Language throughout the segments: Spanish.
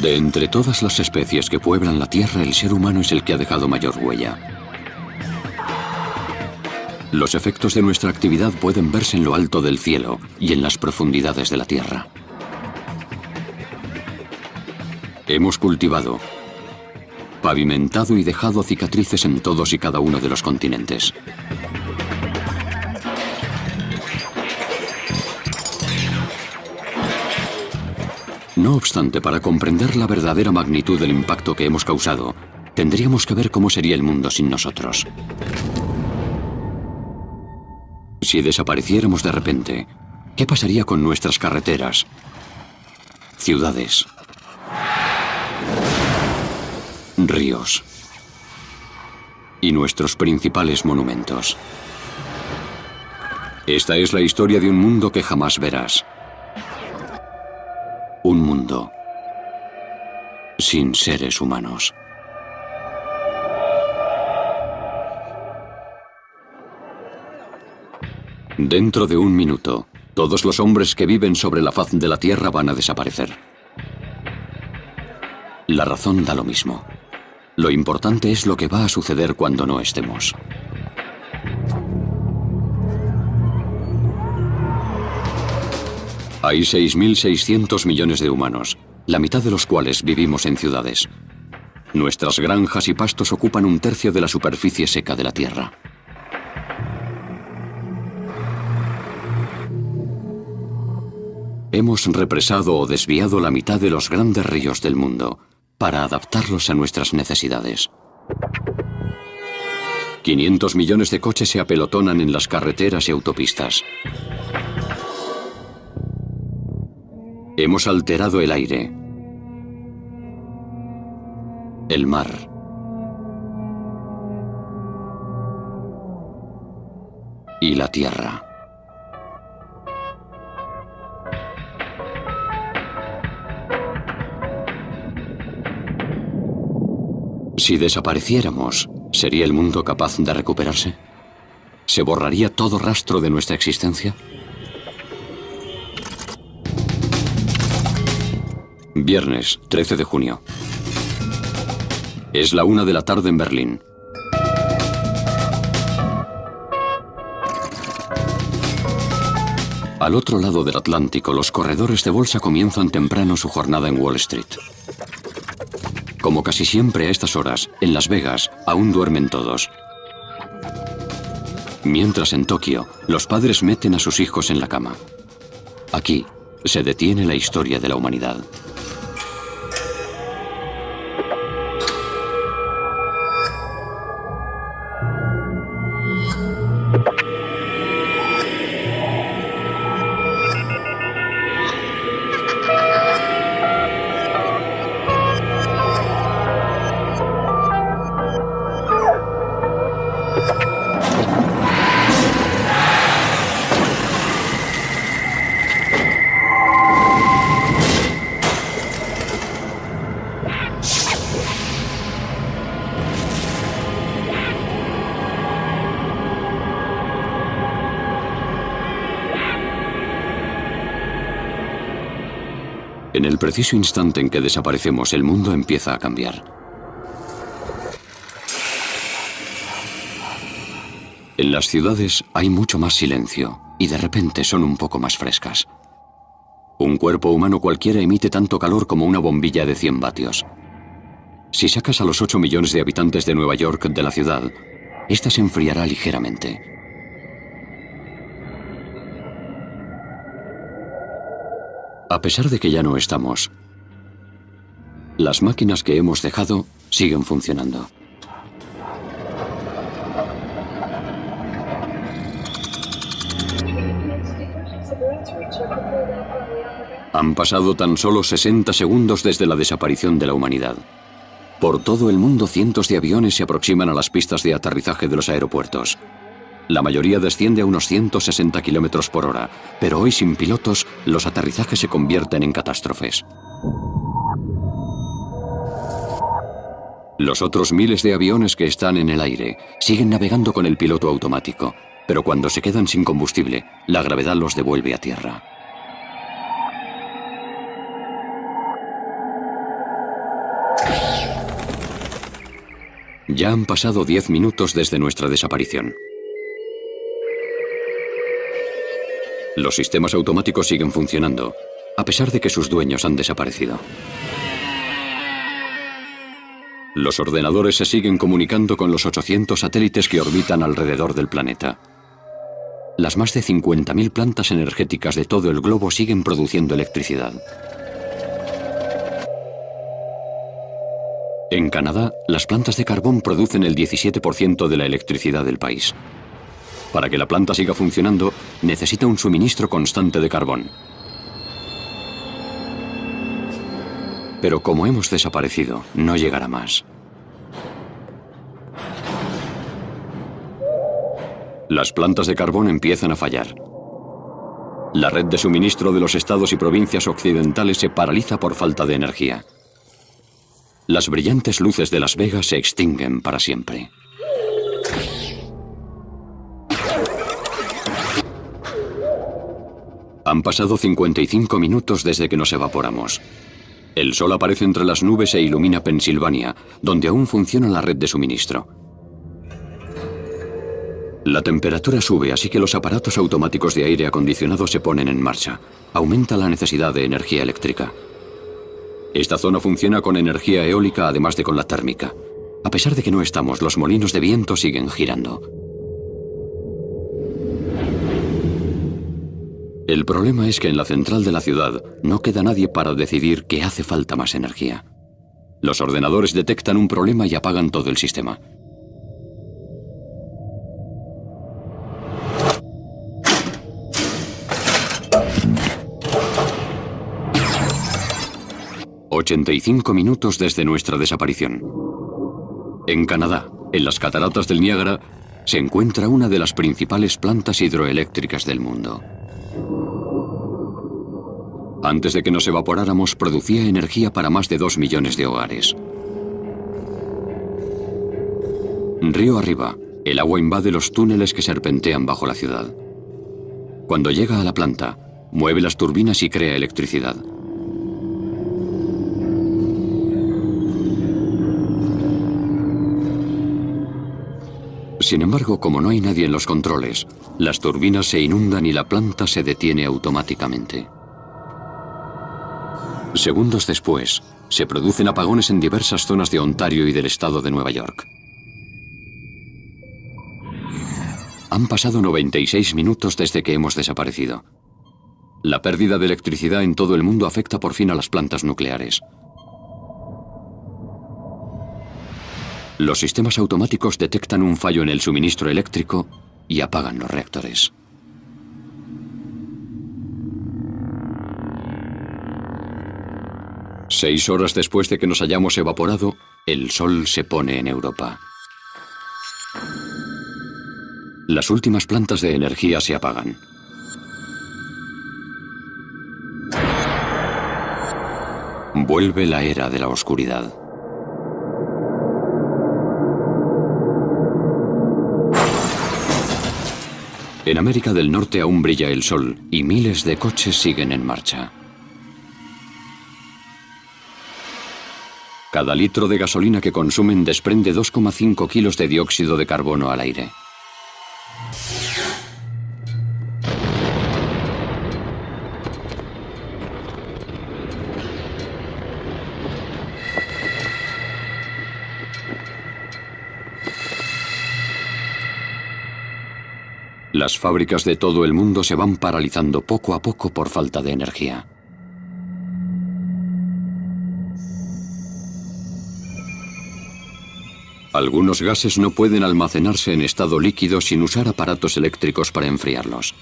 De entre todas las especies que pueblan la Tierra, el ser humano es el que ha dejado mayor huella. Los efectos de nuestra actividad pueden verse en lo alto del cielo y en las profundidades de la Tierra. Hemos cultivado, pavimentado y dejado cicatrices en todos y cada uno de los continentes. No obstante, para comprender la verdadera magnitud del impacto que hemos causado, tendríamos que ver cómo sería el mundo sin nosotros. Si desapareciéramos de repente, ¿qué pasaría con nuestras carreteras, ciudades, ríos y nuestros principales monumentos? Esta es la historia de un mundo que jamás verás. Un mundo sin seres humanos. Dentro de un minuto, todos los hombres que viven sobre la faz de la Tierra van a desaparecer. La razón da lo mismo. Lo importante es lo que va a suceder cuando no estemos. Hay 6.600 millones de humanos, la mitad de los cuales vivimos en ciudades. Nuestras granjas y pastos ocupan un tercio de la superficie seca de la Tierra. Hemos represado o desviado la mitad de los grandes ríos del mundo para adaptarlos a nuestras necesidades. 500 millones de coches se apelotonan en las carreteras y autopistas. Hemos alterado el aire, el mar, y la tierra. Si desapareciéramos, ¿sería el mundo capaz de recuperarse? ¿Se borraría todo rastro de nuestra existencia? Viernes, 13 de junio. Es la 1 de la tarde en Berlín. Al otro lado del Atlántico, los corredores de bolsa comienzan temprano su jornada en Wall Street. Como casi siempre a estas horas, en Las Vegas, aún duermen todos. Mientras en Tokio, los padres meten a sus hijos en la cama. Aquí se detiene la historia de la humanidad. En el preciso instante en que desaparecemos, el mundo empieza a cambiar. En las ciudades hay mucho más silencio y de repente son un poco más frescas. Un cuerpo humano cualquiera emite tanto calor como una bombilla de 100 vatios. Si sacas a los 8 millones de habitantes de Nueva York de la ciudad, esta se enfriará ligeramente. A pesar de que ya no estamos, las máquinas que hemos dejado siguen funcionando. Han pasado tan solo 60 segundos desde la desaparición de la humanidad. Por todo el mundo, cientos de aviones se aproximan a las pistas de aterrizaje de los aeropuertos. La mayoría desciende a unos 160 kilómetros por hora, pero hoy sin pilotos, los aterrizajes se convierten en catástrofes. Los otros miles de aviones que están en el aire siguen navegando con el piloto automático, pero cuando se quedan sin combustible, la gravedad los devuelve a tierra. Ya han pasado 10 minutos desde nuestra desaparición. Los sistemas automáticos siguen funcionando, a pesar de que sus dueños han desaparecido. Los ordenadores se siguen comunicando con los 800 satélites que orbitan alrededor del planeta. Las más de 50.000 plantas energéticas de todo el globo siguen produciendo electricidad. En Canadá, las plantas de carbón producen el 17% de la electricidad del país. Para que la planta siga funcionando, necesita un suministro constante de carbón. Pero como hemos desaparecido, no llegará más. Las plantas de carbón empiezan a fallar. La red de suministro de los estados y provincias occidentales se paraliza por falta de energía. Las brillantes luces de Las Vegas se extinguen para siempre. Han pasado 55 minutos desde que nos evaporamos. El sol aparece entre las nubes e ilumina Pensilvania, donde aún funciona la red de suministro. La temperatura sube, así que los aparatos automáticos de aire acondicionado se ponen en marcha. Aumenta la necesidad de energía eléctrica. Esta zona funciona con energía eólica, además de con la térmica. A pesar de que no estamos, los molinos de viento siguen girando. El problema es que en la central de la ciudad no queda nadie para decidir que hace falta más energía. Los ordenadores detectan un problema y apagan todo el sistema. «85 minutos desde nuestra desaparición. En Canadá, en las cataratas del Niágara, se encuentra una de las principales plantas hidroeléctricas del mundo. Antes de que nos evaporáramos, producía energía para más de 2 millones de hogares. Río arriba, el agua invade los túneles que serpentean bajo la ciudad. Cuando llega a la planta, mueve las turbinas y crea electricidad. Sin embargo, como no hay nadie en los controles, las turbinas se inundan y la planta se detiene automáticamente. Segundos después, se producen apagones en diversas zonas de Ontario y del estado de Nueva York. Han pasado 96 minutos desde que hemos desaparecido. La pérdida de electricidad en todo el mundo afecta por fin a las plantas nucleares. Los sistemas automáticos detectan un fallo en el suministro eléctrico y apagan los reactores. Seis horas después de que nos hayamos evaporado, el sol se pone en Europa. Las últimas plantas de energía se apagan. Vuelve la era de la oscuridad. En América del Norte aún brilla el sol y miles de coches siguen en marcha. Cada litro de gasolina que consumen desprende 2,5 kilos de dióxido de carbono al aire. Las fábricas de todo el mundo se van paralizando poco a poco por falta de energía. Algunos gases no pueden almacenarse en estado líquido sin usar aparatos eléctricos para enfriarlos.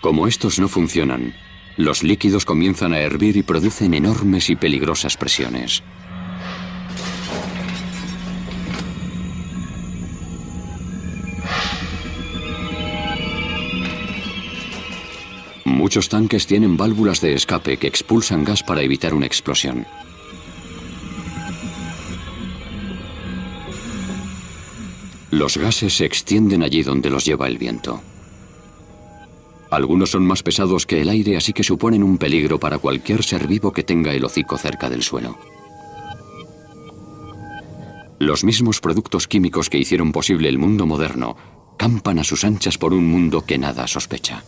Como estos no funcionan, los líquidos comienzan a hervir y producen enormes y peligrosas presiones. Muchos tanques tienen válvulas de escape que expulsan gas para evitar una explosión. Los gases se extienden allí donde los lleva el viento. Algunos son más pesados que el aire, así que suponen un peligro para cualquier ser vivo que tenga el hocico cerca del suelo. Los mismos productos químicos que hicieron posible el mundo moderno campan a sus anchas por un mundo que nada sospecha.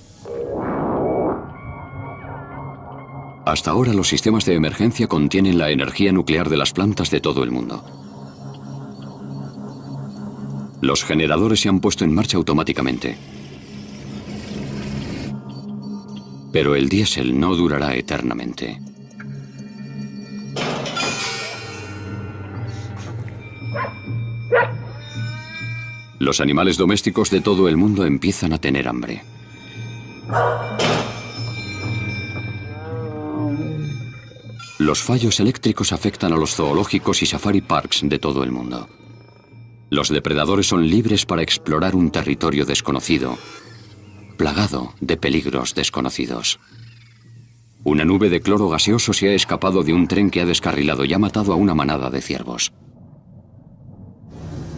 Hasta ahora los sistemas de emergencia contienen la energía nuclear de las plantas de todo el mundo. Los generadores se han puesto en marcha automáticamente. Pero el diésel no durará eternamente. Los animales domésticos de todo el mundo empiezan a tener hambre. Los fallos eléctricos afectan a los zoológicos y safari parks de todo el mundo. Los depredadores son libres para explorar un territorio desconocido, plagado de peligros desconocidos. Una nube de cloro gaseoso se ha escapado de un tren que ha descarrilado y ha matado a una manada de ciervos.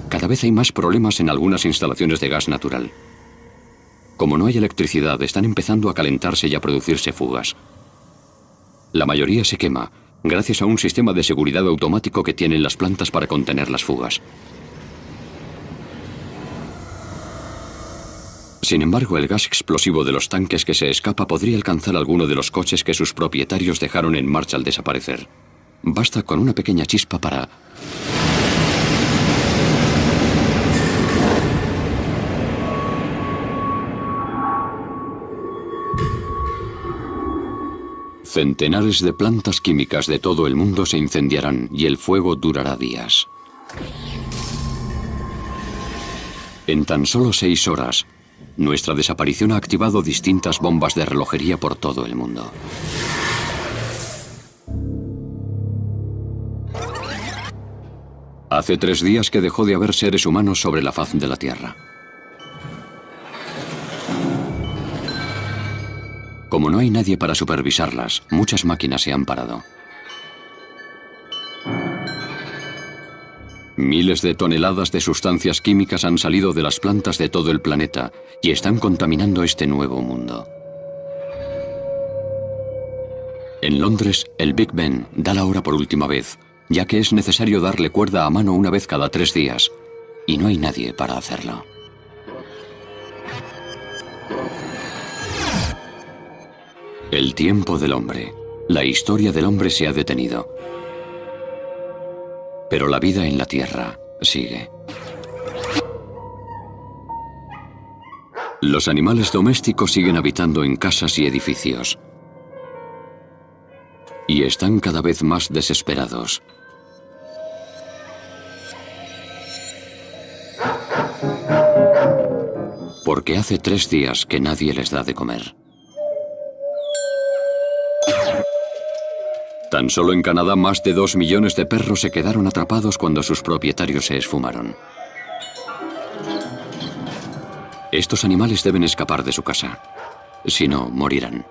Cada vez hay más problemas en algunas instalaciones de gas natural. Como no hay electricidad, están empezando a calentarse y a producirse fugas. La mayoría se quema, gracias a un sistema de seguridad automático que tienen las plantas para contener las fugas. Sin embargo, el gas explosivo de los tanques que se escapa podría alcanzar alguno de los coches que sus propietarios dejaron en marcha al desaparecer. Basta con una pequeña chispa para... Centenares de plantas químicas de todo el mundo se incendiarán y el fuego durará días. En tan solo 6 horas, nuestra desaparición ha activado distintas bombas de relojería por todo el mundo. Hace 3 días que dejó de haber seres humanos sobre la faz de la Tierra. Como no hay nadie para supervisarlas, muchas máquinas se han parado. Miles de toneladas de sustancias químicas han salido de las plantas de todo el planeta y están contaminando este nuevo mundo. En Londres, el Big Ben da la hora por última vez, ya que es necesario darle cuerda a mano una vez cada 3 días, y no hay nadie para hacerlo. El tiempo del hombre. La historia del hombre se ha detenido. Pero la vida en la Tierra sigue. Los animales domésticos siguen habitando en casas y edificios. Y están cada vez más desesperados. Porque hace 3 días que nadie les da de comer. Tan solo en Canadá más de 2 millones de perros se quedaron atrapados cuando sus propietarios se esfumaron. Estos animales deben escapar de su casa. Si no, morirán.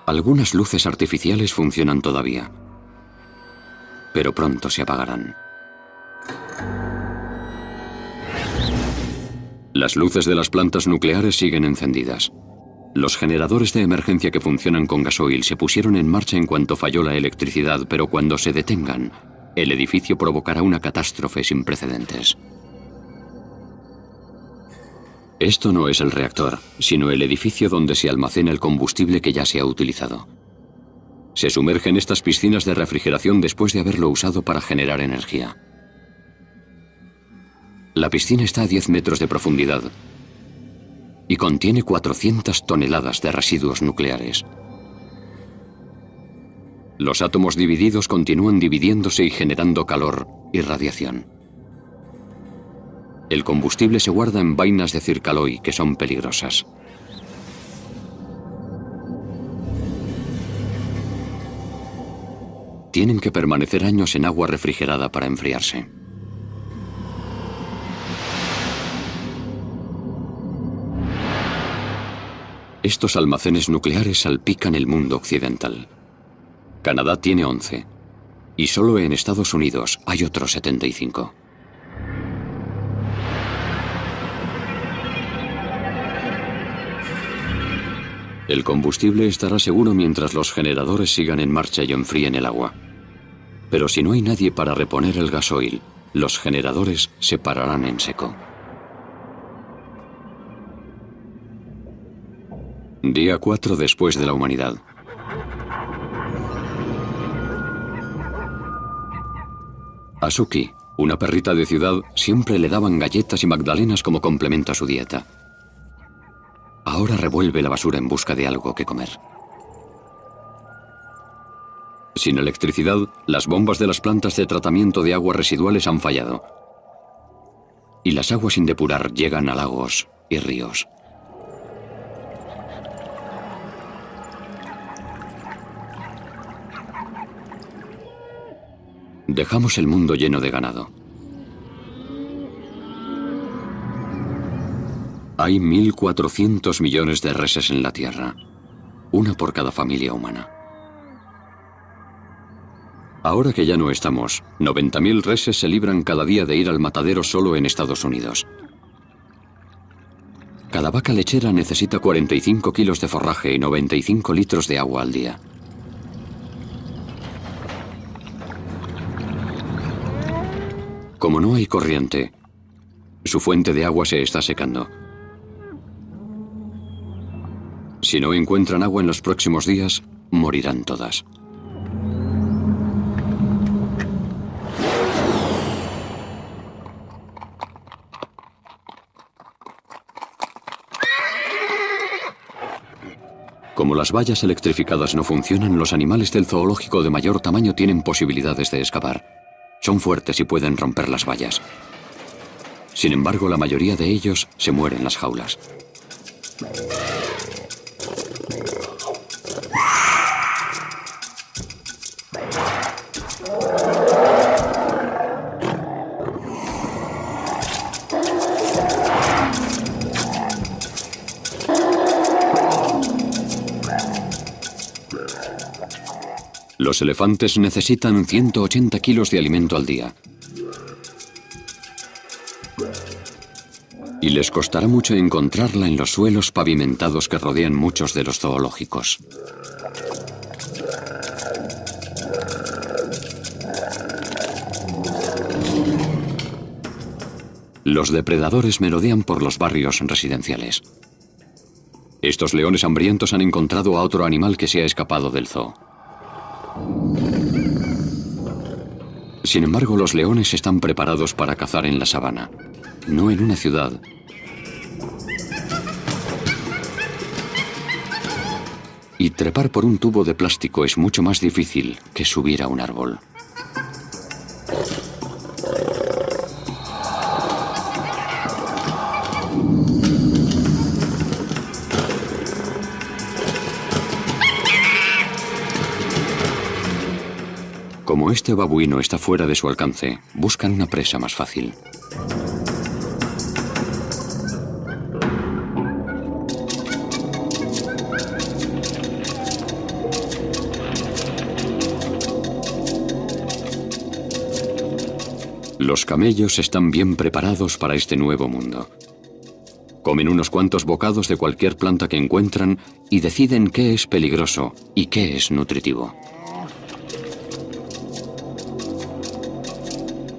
Algunas luces artificiales funcionan todavía, pero pronto se apagarán. Las luces de las plantas nucleares siguen encendidas. Los generadores de emergencia que funcionan con gasoil se pusieron en marcha en cuanto falló la electricidad, pero cuando se detengan, el edificio provocará una catástrofe sin precedentes. Esto no es el reactor, sino el edificio donde se almacena el combustible que ya se ha utilizado. Se sumerge en estas piscinas de refrigeración después de haberlo usado para generar energía. La piscina está a 10 metros de profundidad y contiene 400 toneladas de residuos nucleares. Los átomos divididos continúan dividiéndose y generando calor y radiación. El combustible se guarda en vainas de Zircaloy que son peligrosas. Tienen que permanecer años en agua refrigerada para enfriarse. Estos almacenes nucleares salpican el mundo occidental. Canadá tiene 11. Y solo en Estados Unidos hay otros 75. El combustible estará seguro mientras los generadores sigan en marcha y enfríen el agua. Pero si no hay nadie para reponer el gasoil, los generadores se pararán en seco. Día 4 después de la humanidad. A Suki, una perrita de ciudad, siempre le daban galletas y magdalenas como complemento a su dieta. Ahora revuelve la basura en busca de algo que comer. Sin electricidad, las bombas de las plantas de tratamiento de aguas residuales han fallado. Y las aguas sin depurar llegan a lagos y ríos. Dejamos el mundo lleno de ganado. Hay 1.400 millones de reses en la Tierra, una por cada familia humana. Ahora que ya no estamos, 90.000 reses se libran cada día de ir al matadero solo en Estados Unidos. Cada vaca lechera necesita 45 kilos de forraje y 95 litros de agua al día. Como no hay corriente, su fuente de agua se está secando. Si no encuentran agua en los próximos días, morirán todas. Como las vallas electrificadas no funcionan, los animales del zoológico de mayor tamaño tienen posibilidades de escapar. Son fuertes y pueden romper las vallas. Sin embargo, la mayoría de ellos se mueren en las jaulas. Los elefantes necesitan 180 kilos de alimento al día. Y les costará mucho encontrarla en los suelos pavimentados que rodean muchos de los zoológicos. Los depredadores merodean por los barrios residenciales. Estos leones hambrientos han encontrado a otro animal que se ha escapado del zoo. Sin embargo, los leones están preparados para cazar en la sabana, no en una ciudad. Y trepar por un tubo de plástico es mucho más difícil que subir a un árbol. Como este babuino está fuera de su alcance, buscan una presa más fácil. Los camellos están bien preparados para este nuevo mundo. Comen unos cuantos bocados de cualquier planta que encuentran y deciden qué es peligroso y qué es nutritivo.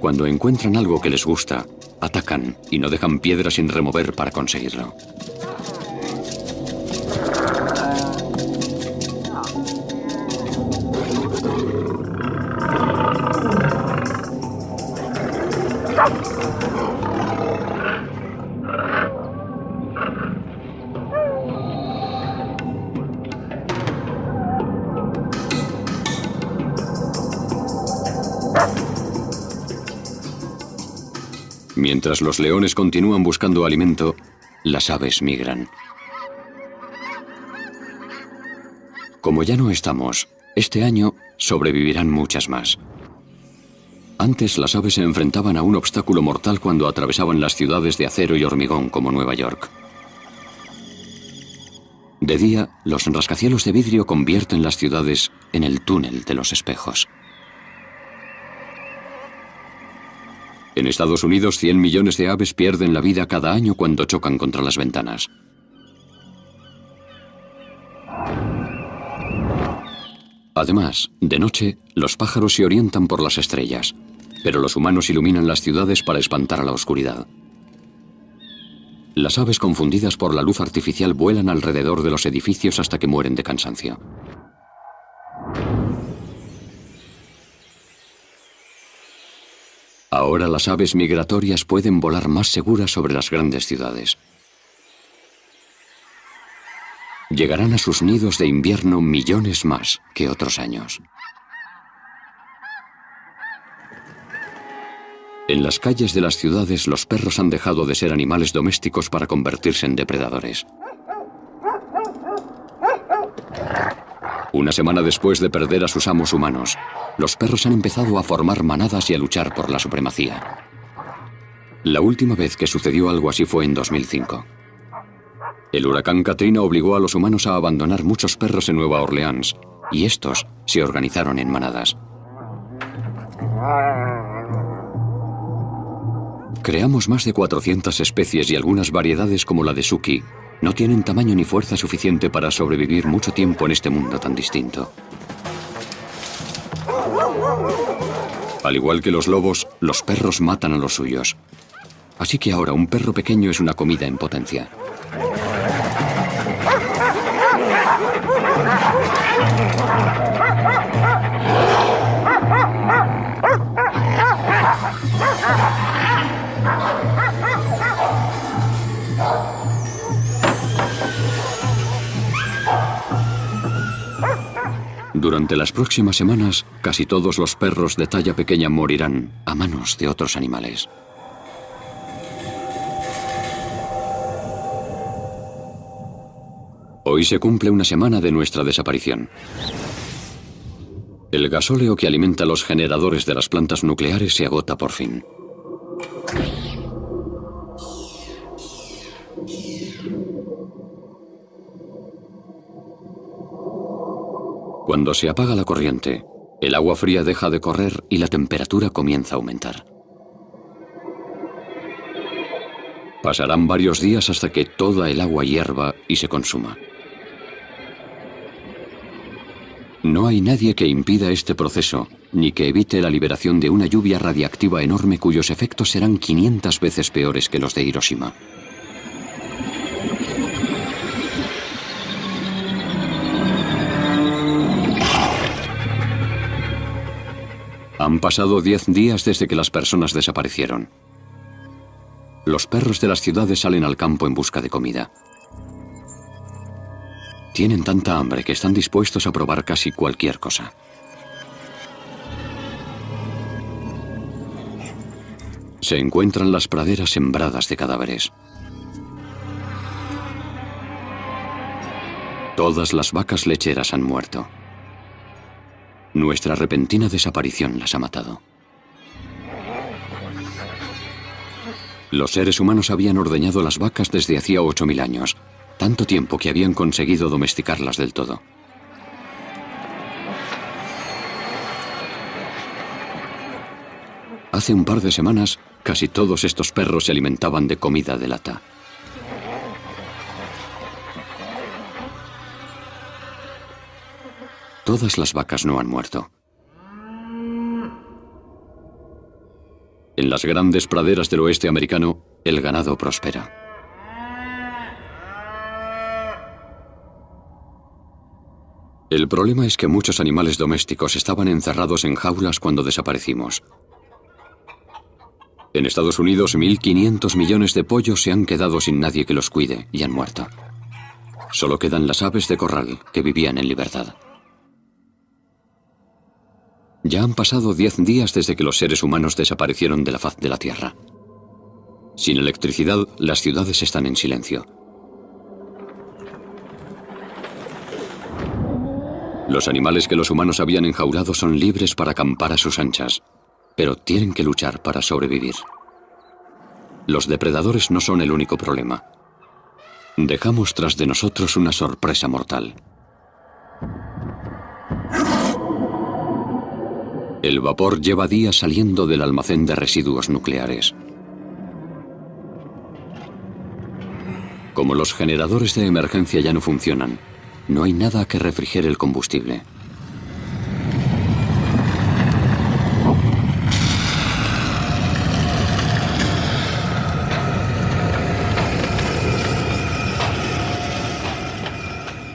Cuando encuentran algo que les gusta, atacan y no dejan piedra sin remover para conseguirlo. Mientras los leones continúan buscando alimento, las aves migran. Como ya no estamos, este año sobrevivirán muchas más. Antes las aves se enfrentaban a un obstáculo mortal cuando atravesaban las ciudades de acero y hormigón como Nueva York. De día, los rascacielos de vidrio convierten las ciudades en el túnel de los espejos. En Estados Unidos, 100 millones de aves pierden la vida cada año cuando chocan contra las ventanas. Además, de noche, los pájaros se orientan por las estrellas, pero los humanos iluminan las ciudades para espantar a la oscuridad. Las aves confundidas por la luz artificial vuelan alrededor de los edificios hasta que mueren de cansancio. Ahora las aves migratorias pueden volar más seguras sobre las grandes ciudades. Llegarán a sus nidos de invierno millones más que otros años. En las calles de las ciudades, los perros han dejado de ser animales domésticos para convertirse en depredadores. Una semana después de perder a sus amos humanos, los perros han empezado a formar manadas y a luchar por la supremacía. La última vez que sucedió algo así fue en 2005. El huracán Katrina obligó a los humanos a abandonar muchos perros en Nueva Orleans, y estos se organizaron en manadas. Creamos más de 400 especies y algunas variedades como la de Suki no tienen tamaño ni fuerza suficiente para sobrevivir mucho tiempo en este mundo tan distinto. Al igual que los lobos, los perros matan a los suyos. Así que ahora un perro pequeño es una comida en potencia. Durante las próximas semanas, casi todos los perros de talla pequeña morirán a manos de otros animales. Hoy se cumple una semana de nuestra desaparición. El gasóleo que alimenta los generadores de las plantas nucleares se agota por fin. Cuando se apaga la corriente, el agua fría deja de correr y la temperatura comienza a aumentar. Pasarán varios días hasta que toda el agua hierva y se consuma. No hay nadie que impida este proceso, ni que evite la liberación de una lluvia radiactiva enorme cuyos efectos serán 500 veces peores que los de Hiroshima. Han pasado 10 días desde que las personas desaparecieron. Los perros de las ciudades salen al campo en busca de comida. Tienen tanta hambre que están dispuestos a probar casi cualquier cosa. Se encuentran las praderas sembradas de cadáveres. Todas las vacas lecheras han muerto. Nuestra repentina desaparición las ha matado. Los seres humanos habían ordeñado las vacas desde hacía 8000 años, tanto tiempo que habían conseguido domesticarlas del todo. Hace un par de semanas, casi todos estos perros se alimentaban de comida de lata. Todas las vacas no han muerto. En las grandes praderas del oeste americano, el ganado prospera. El problema es que muchos animales domésticos estaban encerrados en jaulas cuando desaparecimos. En Estados Unidos, 1.500 millones de pollos se han quedado sin nadie que los cuide y han muerto. Solo quedan las aves de corral que vivían en libertad. Ya han pasado 10 días desde que los seres humanos desaparecieron de la faz de la Tierra. Sin electricidad, las ciudades están en silencio. Los animales que los humanos habían enjaulado son libres para acampar a sus anchas, pero tienen que luchar para sobrevivir. Los depredadores no son el único problema. Dejamos tras de nosotros una sorpresa mortal. El vapor lleva días saliendo del almacén de residuos nucleares. Como los generadores de emergencia ya no funcionan, no hay nada que refrigere el combustible.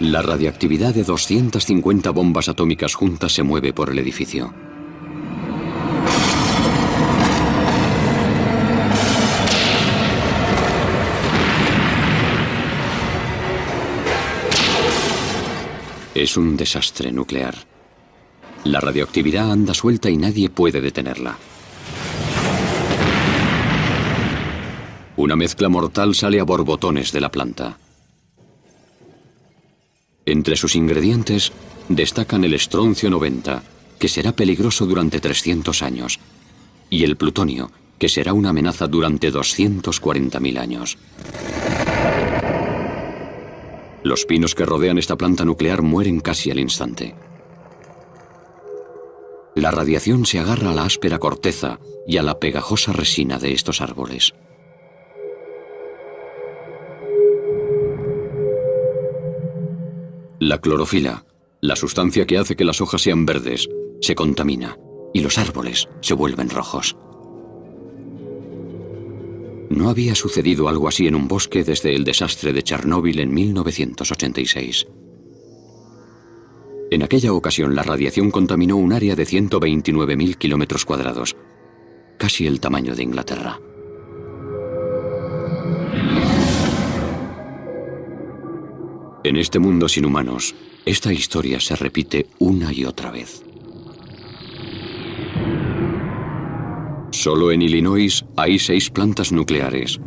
La radiactividad de 250 bombas atómicas juntas se mueve por el edificio. Es un desastre nuclear. La radioactividad anda suelta y nadie puede detenerla. Una mezcla mortal sale a borbotones de la planta. Entre sus ingredientes destacan el estroncio 90, que será peligroso durante 300 años, y el plutonio, que será una amenaza durante 240.000 años. Los pinos que rodean esta planta nuclear mueren casi al instante. La radiación se agarra a la áspera corteza y a la pegajosa resina de estos árboles. La clorofila, la sustancia que hace que las hojas sean verdes, se contamina y los árboles se vuelven rojos. No había sucedido algo así en un bosque desde el desastre de Chernóbil en 1986. En aquella ocasión la radiación contaminó un área de 129.000 kilómetros cuadrados, casi el tamaño de Inglaterra. En este mundo sin humanos, esta historia se repite una y otra vez. Solo en Illinois hay 6 plantas nucleares.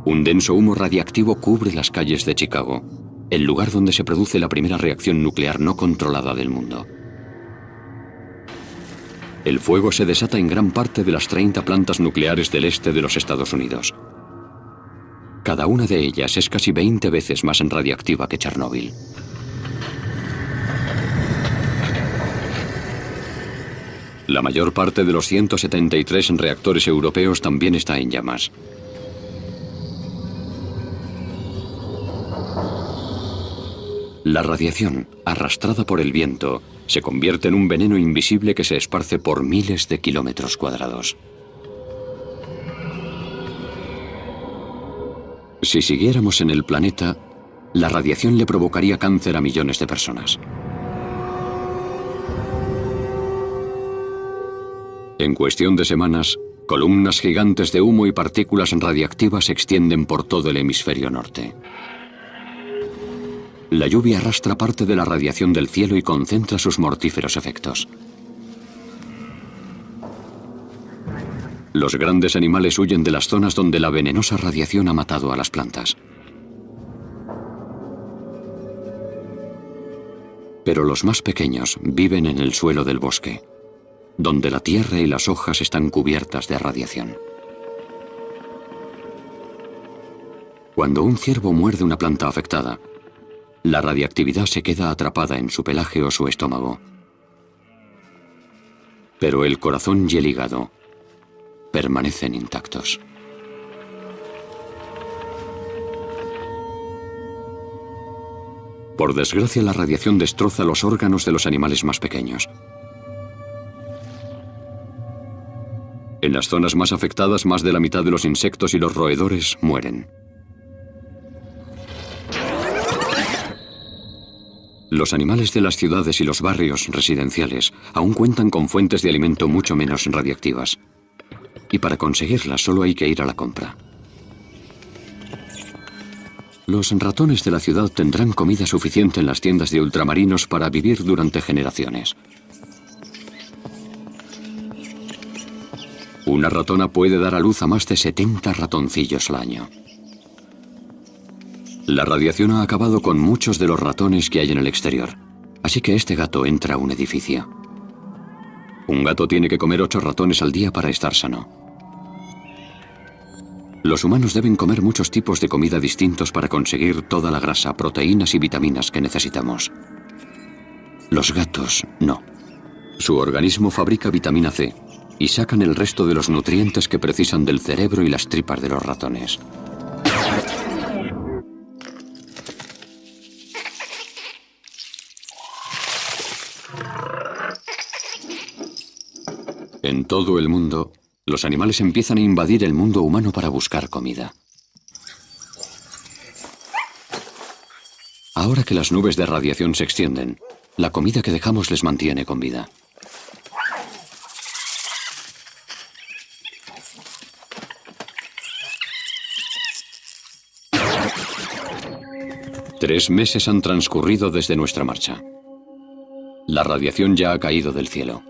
Un denso humo radiactivo cubre las calles de Chicago, el lugar donde se produce la primera reacción nuclear no controlada del mundo. El fuego se desata en gran parte de las 30 plantas nucleares del este de los Estados Unidos. Cada una de ellas es casi 20 veces más radiactiva que Chernóbil. La mayor parte de los 173 reactores europeos también está en llamas. La radiación, arrastrada por el viento, se convierte en un veneno invisible que se esparce por miles de kilómetros cuadrados. Si siguiéramos en el planeta, la radiación le provocaría cáncer a millones de personas. En cuestión de semanas, columnas gigantes de humo y partículas radiactivas se extienden por todo el hemisferio norte. La lluvia arrastra parte de la radiación del cielo y concentra sus mortíferos efectos. Los grandes animales huyen de las zonas donde la venenosa radiación ha matado a las plantas. Pero los más pequeños viven en el suelo del bosque, donde la tierra y las hojas están cubiertas de radiación. Cuando un ciervo muerde una planta afectada, la radiactividad se queda atrapada en su pelaje o su estómago. Pero el corazón y el hígado permanecen intactos. Por desgracia, la radiación destroza los órganos de los animales más pequeños. En las zonas más afectadas, más de la mitad de los insectos y los roedores mueren. Los animales de las ciudades y los barrios residenciales aún cuentan con fuentes de alimento mucho menos radiactivas. Y para conseguirlas solo hay que ir a la compra. Los ratones de la ciudad tendrán comida suficiente en las tiendas de ultramarinos para vivir durante generaciones. Una ratona puede dar a luz a más de 70 ratoncillos al año. La radiación ha acabado con muchos de los ratones que hay en el exterior, así que este gato entra a un edificio. Un gato tiene que comer 8 ratones al día para estar sano. Los humanos deben comer muchos tipos de comida distintos para conseguir toda la grasa, proteínas y vitaminas que necesitamos. Los gatos no. Su organismo fabrica vitamina C y sacan el resto de los nutrientes que precisan del cerebro y las tripas de los ratones. En todo el mundo, los animales empiezan a invadir el mundo humano para buscar comida. Ahora que las nubes de radiación se extienden, la comida que dejamos les mantiene con vida. Tres meses han transcurrido desde nuestra marcha. La radiación ya ha caído del cielo.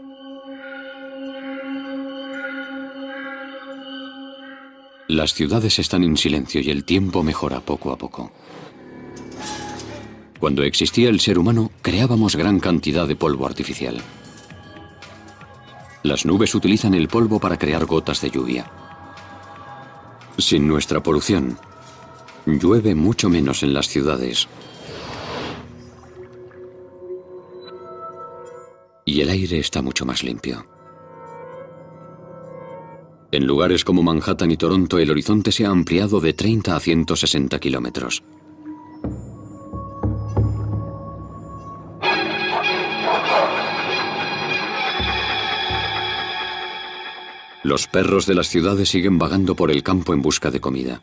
Las ciudades están en silencio y el tiempo mejora poco a poco. Cuando existía el ser humano, creábamos gran cantidad de polvo artificial. Las nubes utilizan el polvo para crear gotas de lluvia. Sin nuestra polución, llueve mucho menos en las ciudades. Y el aire está mucho más limpio. En lugares como Manhattan y Toronto, el horizonte se ha ampliado de 30 a 160 kilómetros. Los perros de las ciudades siguen vagando por el campo en busca de comida.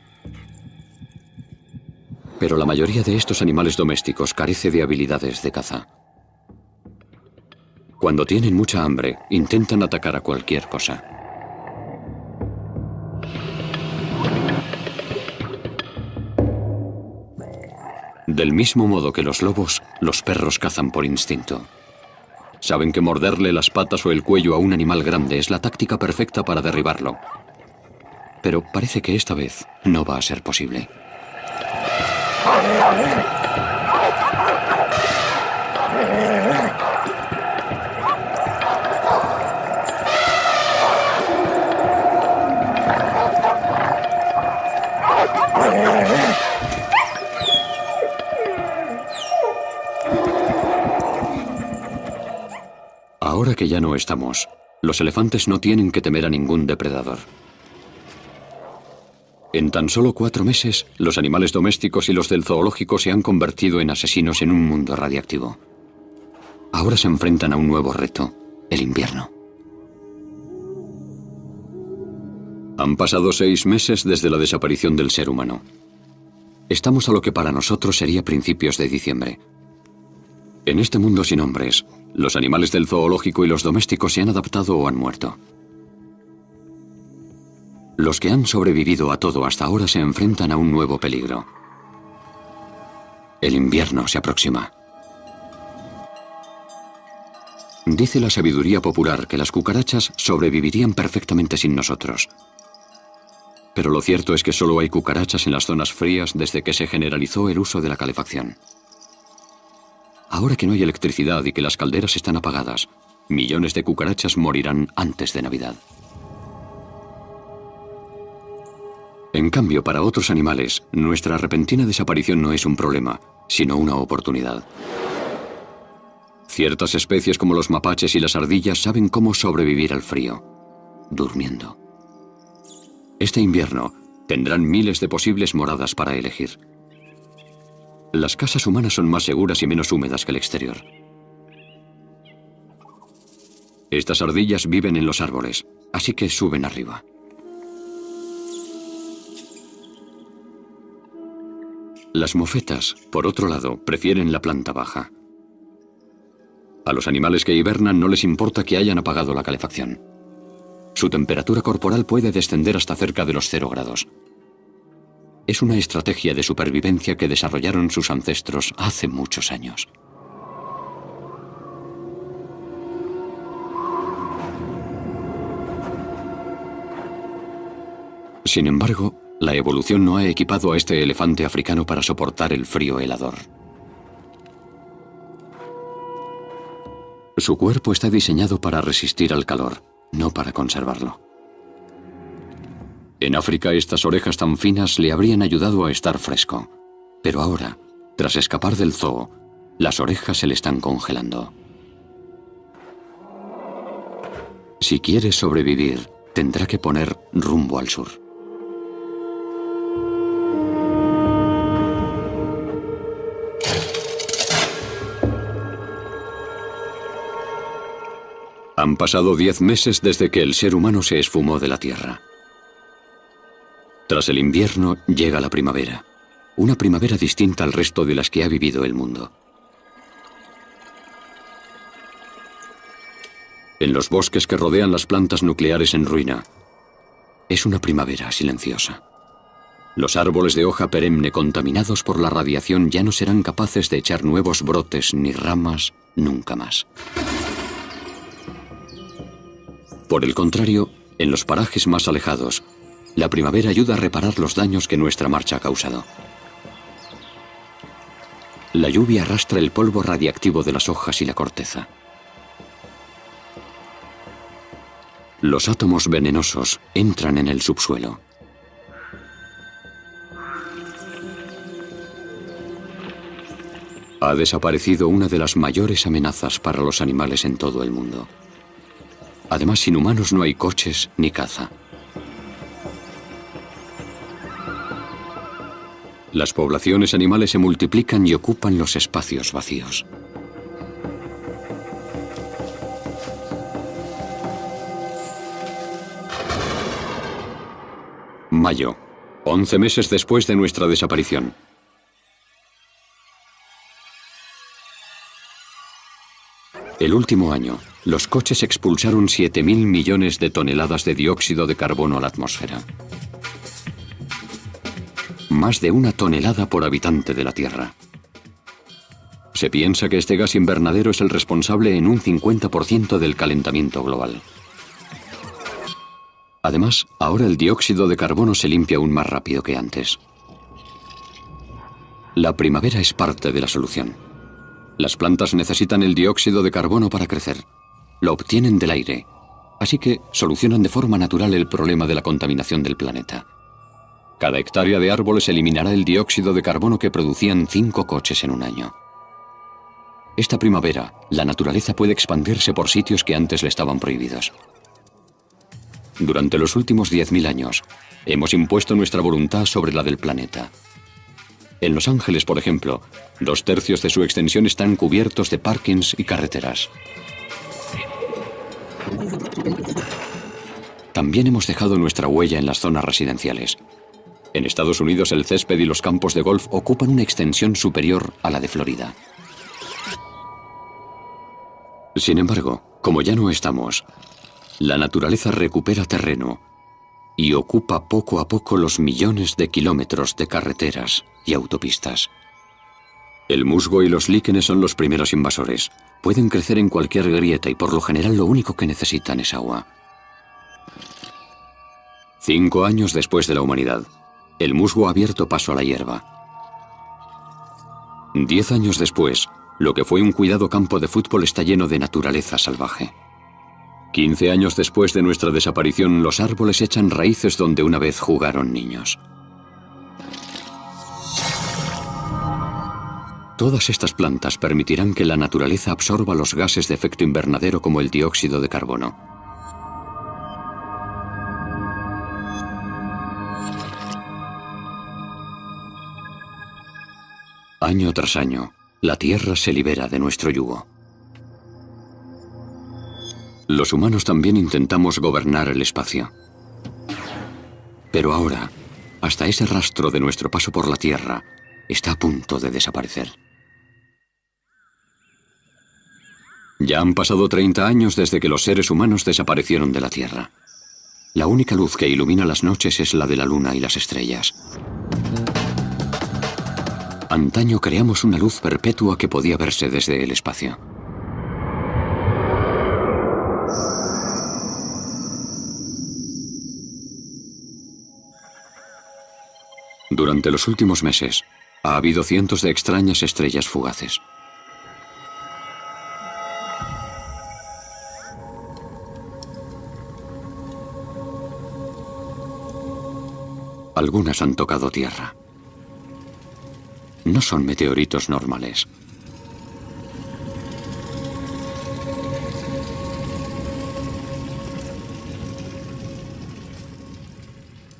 Pero la mayoría de estos animales domésticos carece de habilidades de caza. Cuando tienen mucha hambre, intentan atacar a cualquier cosa. Del mismo modo que los lobos, los perros cazan por instinto. Saben que morderle las patas o el cuello a un animal grande es la táctica perfecta para derribarlo. Pero parece que esta vez no va a ser posible. Ahora que ya no estamos, los elefantes no tienen que temer a ningún depredador. En tan solo 4 meses, los animales domésticos y los del zoológico se han convertido en asesinos en un mundo radiactivo. Ahora se enfrentan a un nuevo reto, el invierno. Han pasado 6 meses desde la desaparición del ser humano. Estamos a lo que para nosotros sería principios de diciembre. En este mundo sin hombres, los animales del zoológico y los domésticos se han adaptado o han muerto. Los que han sobrevivido a todo hasta ahora se enfrentan a un nuevo peligro. El invierno se aproxima. Dice la sabiduría popular que las cucarachas sobrevivirían perfectamente sin nosotros. Pero lo cierto es que solo hay cucarachas en las zonas frías desde que se generalizó el uso de la calefacción. Ahora que no hay electricidad y que las calderas están apagadas, millones de cucarachas morirán antes de Navidad. En cambio, para otros animales, nuestra repentina desaparición no es un problema, sino una oportunidad. Ciertas especies como los mapaches y las ardillas saben cómo sobrevivir al frío, durmiendo. Este invierno tendrán miles de posibles moradas para elegir. Las casas humanas son más seguras y menos húmedas que el exterior. Estas ardillas viven en los árboles, así que suben arriba. Las mofetas, por otro lado, prefieren la planta baja. A los animales que hibernan no les importa que hayan apagado la calefacción. Su temperatura corporal puede descender hasta cerca de los 0 grados. Es una estrategia de supervivencia que desarrollaron sus ancestros hace muchos años. Sin embargo, la evolución no ha equipado a este elefante africano para soportar el frío helador. Su cuerpo está diseñado para resistir al calor, no para conservarlo. En África, estas orejas tan finas le habrían ayudado a estar fresco. Pero ahora, tras escapar del zoo, las orejas se le están congelando. Si quiere sobrevivir, tendrá que poner rumbo al sur. Han pasado 10 meses desde que el ser humano se esfumó de la Tierra. Tras el invierno llega la primavera, una primavera distinta al resto de las que ha vivido el mundo. En los bosques que rodean las plantas nucleares en ruina, es una primavera silenciosa. Los árboles de hoja perenne contaminados por la radiación ya no serán capaces de echar nuevos brotes ni ramas nunca más. Por el contrario, en los parajes más alejados, la primavera ayuda a reparar los daños que nuestra marcha ha causado. La lluvia arrastra el polvo radiactivo de las hojas y la corteza. Los átomos venenosos entran en el subsuelo. Ha desaparecido una de las mayores amenazas para los animales en todo el mundo. Además, sin humanos no hay coches ni caza. Las poblaciones animales se multiplican y ocupan los espacios vacíos. Mayo, 11 meses después de nuestra desaparición. El último año, los coches expulsaron 7.000 millones de toneladas de dióxido de carbono a la atmósfera. Más de 1 tonelada por habitante de la Tierra. Se piensa que este gas invernadero es el responsable en un 50% del calentamiento global. Además, ahora el dióxido de carbono se limpia aún más rápido que antes. La primavera es parte de la solución. Las plantas necesitan el dióxido de carbono para crecer. Lo obtienen del aire, así que solucionan de forma natural el problema de la contaminación del planeta. Cada hectárea de árboles eliminará el dióxido de carbono que producían 5 coches en un año. Esta primavera, la naturaleza puede expandirse por sitios que antes le estaban prohibidos. Durante los últimos 10.000 años, hemos impuesto nuestra voluntad sobre la del planeta. En Los Ángeles, por ejemplo, 2/3 de su extensión están cubiertos de parkings y carreteras. También hemos dejado nuestra huella en las zonas residenciales. En Estados Unidos, el césped y los campos de golf ocupan una extensión superior a la de Florida. Sin embargo, como ya no estamos, la naturaleza recupera terreno y ocupa poco a poco los millones de kilómetros de carreteras y autopistas. El musgo y los líquenes son los primeros invasores. Pueden crecer en cualquier grieta y por lo general lo único que necesitan es agua. 5 años después de la humanidad, el musgo ha abierto paso a la hierba. 10 años después, lo que fue un cuidado campo de fútbol está lleno de naturaleza salvaje. 15 años después de nuestra desaparición, los árboles echan raíces donde una vez jugaron niños. Todas estas plantas permitirán que la naturaleza absorba los gases de efecto invernadero como el dióxido de carbono. Año tras año, la Tierra se libera de nuestro yugo. Los humanos también intentamos gobernar el espacio. Pero ahora, hasta ese rastro de nuestro paso por la Tierra está a punto de desaparecer. Ya han pasado 30 años desde que los seres humanos desaparecieron de la Tierra. La única luz que ilumina las noches es la de la luna y las estrellas. Antaño creamos una luz perpetua que podía verse desde el espacio. Durante los últimos meses, ha habido cientos de extrañas estrellas fugaces. Algunas han tocado tierra. No son meteoritos normales.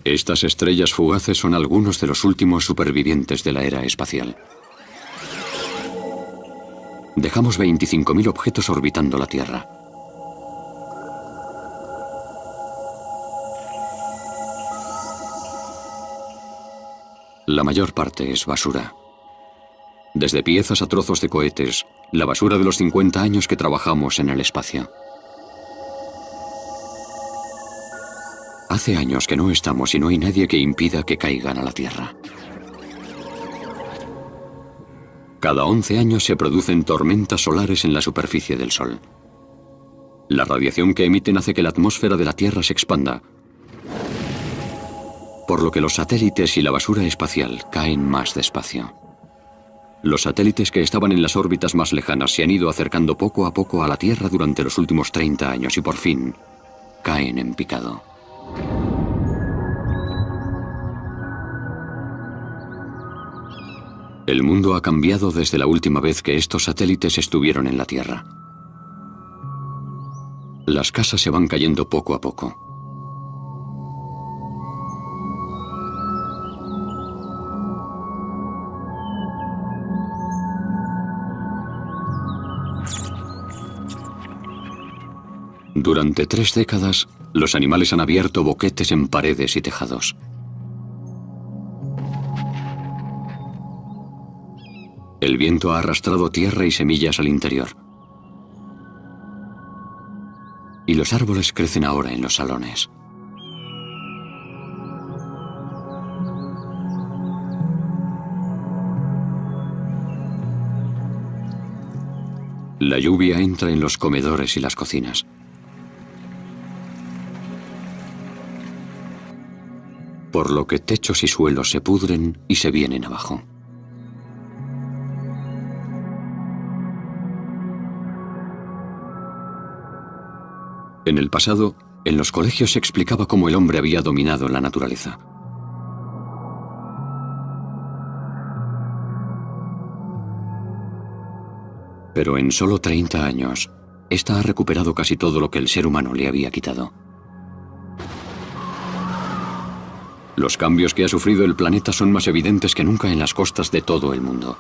Estas estrellas fugaces son algunos de los últimos supervivientes de la era espacial. Dejamos 25.000 objetos orbitando la Tierra. La mayor parte es basura. Desde piezas a trozos de cohetes, la basura de los 50 años que trabajamos en el espacio. Hace años que no estamos y no hay nadie que impida que caigan a la Tierra. Cada 11 años se producen tormentas solares en la superficie del Sol. La radiación que emiten hace que la atmósfera de la Tierra se expanda, por lo que los satélites y la basura espacial caen más despacio. Los satélites que estaban en las órbitas más lejanas se han ido acercando poco a poco a la Tierra durante los últimos 30 años y por fin caen en picado. El mundo ha cambiado desde la última vez que estos satélites estuvieron en la Tierra. Las casas se van cayendo poco a poco. Durante 3 décadas, los animales han abierto boquetes en paredes y tejados. El viento ha arrastrado tierra y semillas al interior. Y los árboles crecen ahora en los salones. La lluvia entra en los comedores y las cocinas. Por lo que techos y suelos se pudren y se vienen abajo. En el pasado, en los colegios se explicaba cómo el hombre había dominado la naturaleza. Pero en solo 30 años, esta ha recuperado casi todo lo que el ser humano le había quitado. Los cambios que ha sufrido el planeta son más evidentes que nunca en las costas de todo el mundo.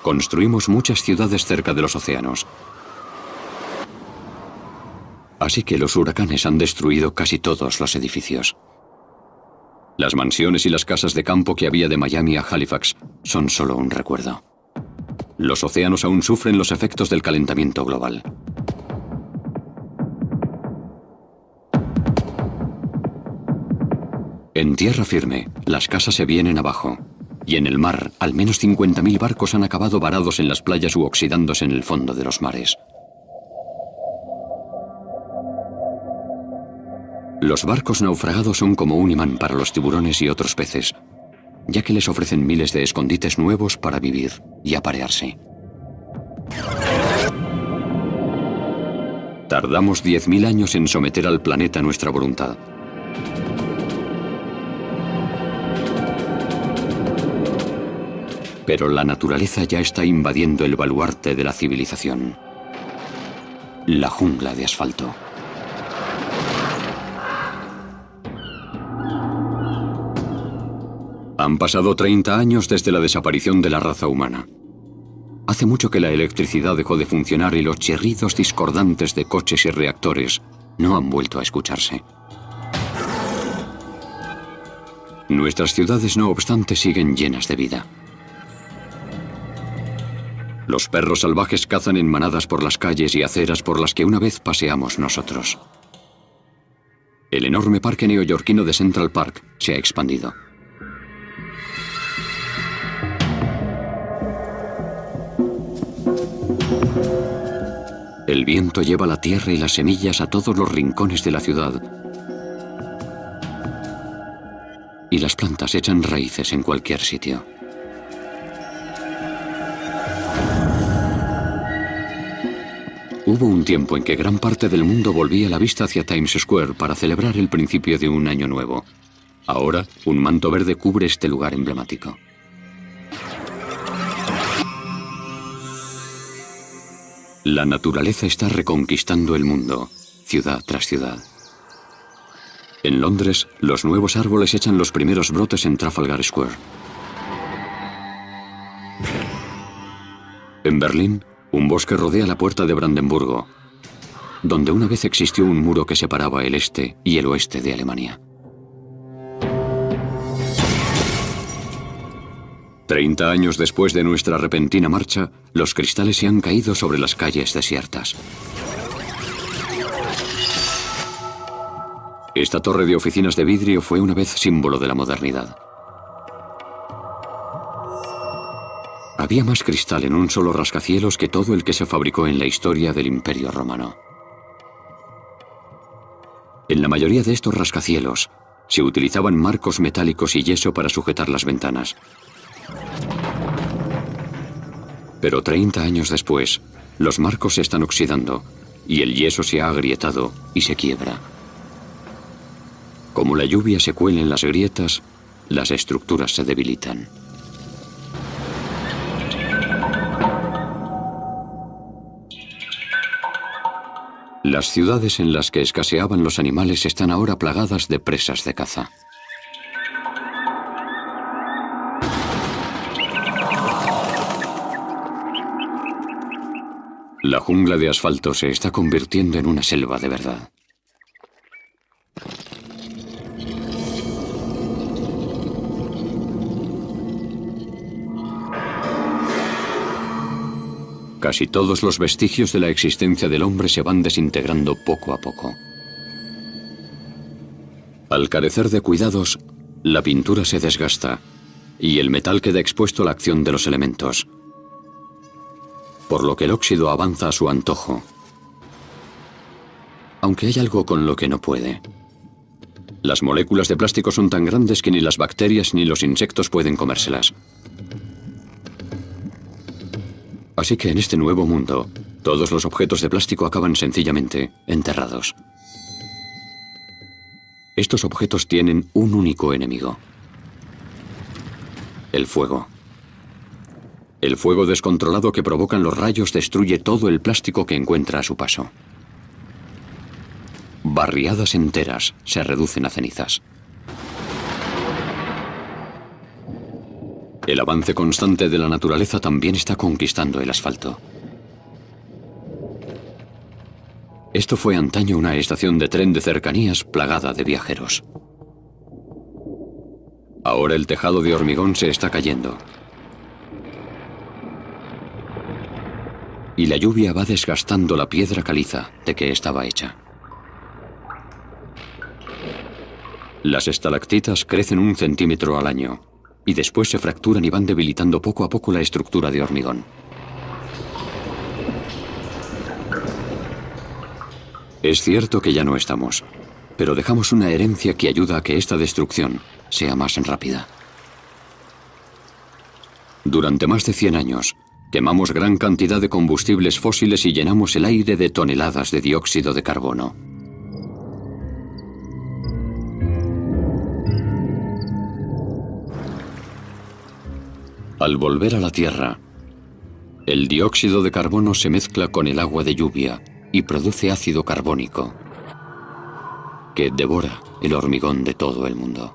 Construimos muchas ciudades cerca de los océanos. Así que los huracanes han destruido casi todos los edificios. Las mansiones y las casas de campo que había de Miami a Halifax son solo un recuerdo. Los océanos aún sufren los efectos del calentamiento global. En tierra firme, las casas se vienen abajo. Y en el mar, al menos 50.000 barcos han acabado varados en las playas u oxidándose en el fondo de los mares. Los barcos naufragados son como un imán para los tiburones y otros peces, ya que les ofrecen miles de escondites nuevos para vivir y aparearse. Tardamos 10.000 años en someter al planeta a nuestra voluntad. Pero la naturaleza ya está invadiendo el baluarte de la civilización. La jungla de asfalto. Han pasado 30 años desde la desaparición de la raza humana. Hace mucho que la electricidad dejó de funcionar y los chirridos discordantes de coches y reactores no han vuelto a escucharse. Nuestras ciudades, no obstante, siguen llenas de vida. Los perros salvajes cazan en manadas por las calles y aceras por las que una vez paseamos nosotros. El enorme parque neoyorquino de Central Park se ha expandido. El viento lleva la tierra y las semillas a todos los rincones de la ciudad. Y las plantas echan raíces en cualquier sitio. Hubo un tiempo en que gran parte del mundo volvía la vista hacia Times Square para celebrar el principio de un año nuevo. Ahora, un manto verde cubre este lugar emblemático. La naturaleza está reconquistando el mundo, ciudad tras ciudad. En Londres, los nuevos árboles echan los primeros brotes en Trafalgar Square. En Berlín, un bosque rodea la puerta de Brandenburgo, donde una vez existió un muro que separaba el este y el oeste de Alemania. 30 años después de nuestra repentina marcha, los cristales se han caído sobre las calles desiertas. Esta torre de oficinas de vidrio fue una vez símbolo de la modernidad. Había más cristal en un solo rascacielos que todo el que se fabricó en la historia del Imperio Romano. En la mayoría de estos rascacielos se utilizaban marcos metálicos y yeso para sujetar las ventanas. Pero 30 años después, los marcos se están oxidando y el yeso se ha agrietado y se quiebra. Como la lluvia se cuela en las grietas, las estructuras se debilitan. Las ciudades en las que escaseaban los animales están ahora plagadas de presas de caza. La jungla de asfalto se está convirtiendo en una selva de verdad. Casi todos los vestigios de la existencia del hombre se van desintegrando poco a poco. Al carecer de cuidados, la pintura se desgasta y el metal queda expuesto a la acción de los elementos, por lo que el óxido avanza a su antojo. Aunque hay algo con lo que no puede. Las moléculas de plástico son tan grandes que ni las bacterias ni los insectos pueden comérselas. Así que en este nuevo mundo, todos los objetos de plástico acaban sencillamente enterrados. Estos objetos tienen un único enemigo: el fuego. El fuego descontrolado que provocan los rayos destruye todo el plástico que encuentra a su paso. Barriadas enteras se reducen a cenizas. El avance constante de la naturaleza también está conquistando el asfalto. Esto fue antaño una estación de tren de cercanías plagada de viajeros. Ahora el tejado de hormigón se está cayendo. Y la lluvia va desgastando la piedra caliza de que estaba hecha. Las estalactitas crecen 1 centímetro al año y después se fracturan y van debilitando poco a poco la estructura de hormigón. Es cierto que ya no estamos, pero dejamos una herencia que ayuda a que esta destrucción sea más rápida. Durante más de 100 años, quemamos gran cantidad de combustibles fósiles y llenamos el aire de toneladas de dióxido de carbono. Al volver a la Tierra, el dióxido de carbono se mezcla con el agua de lluvia y produce ácido carbónico, que devora el hormigón de todo el mundo.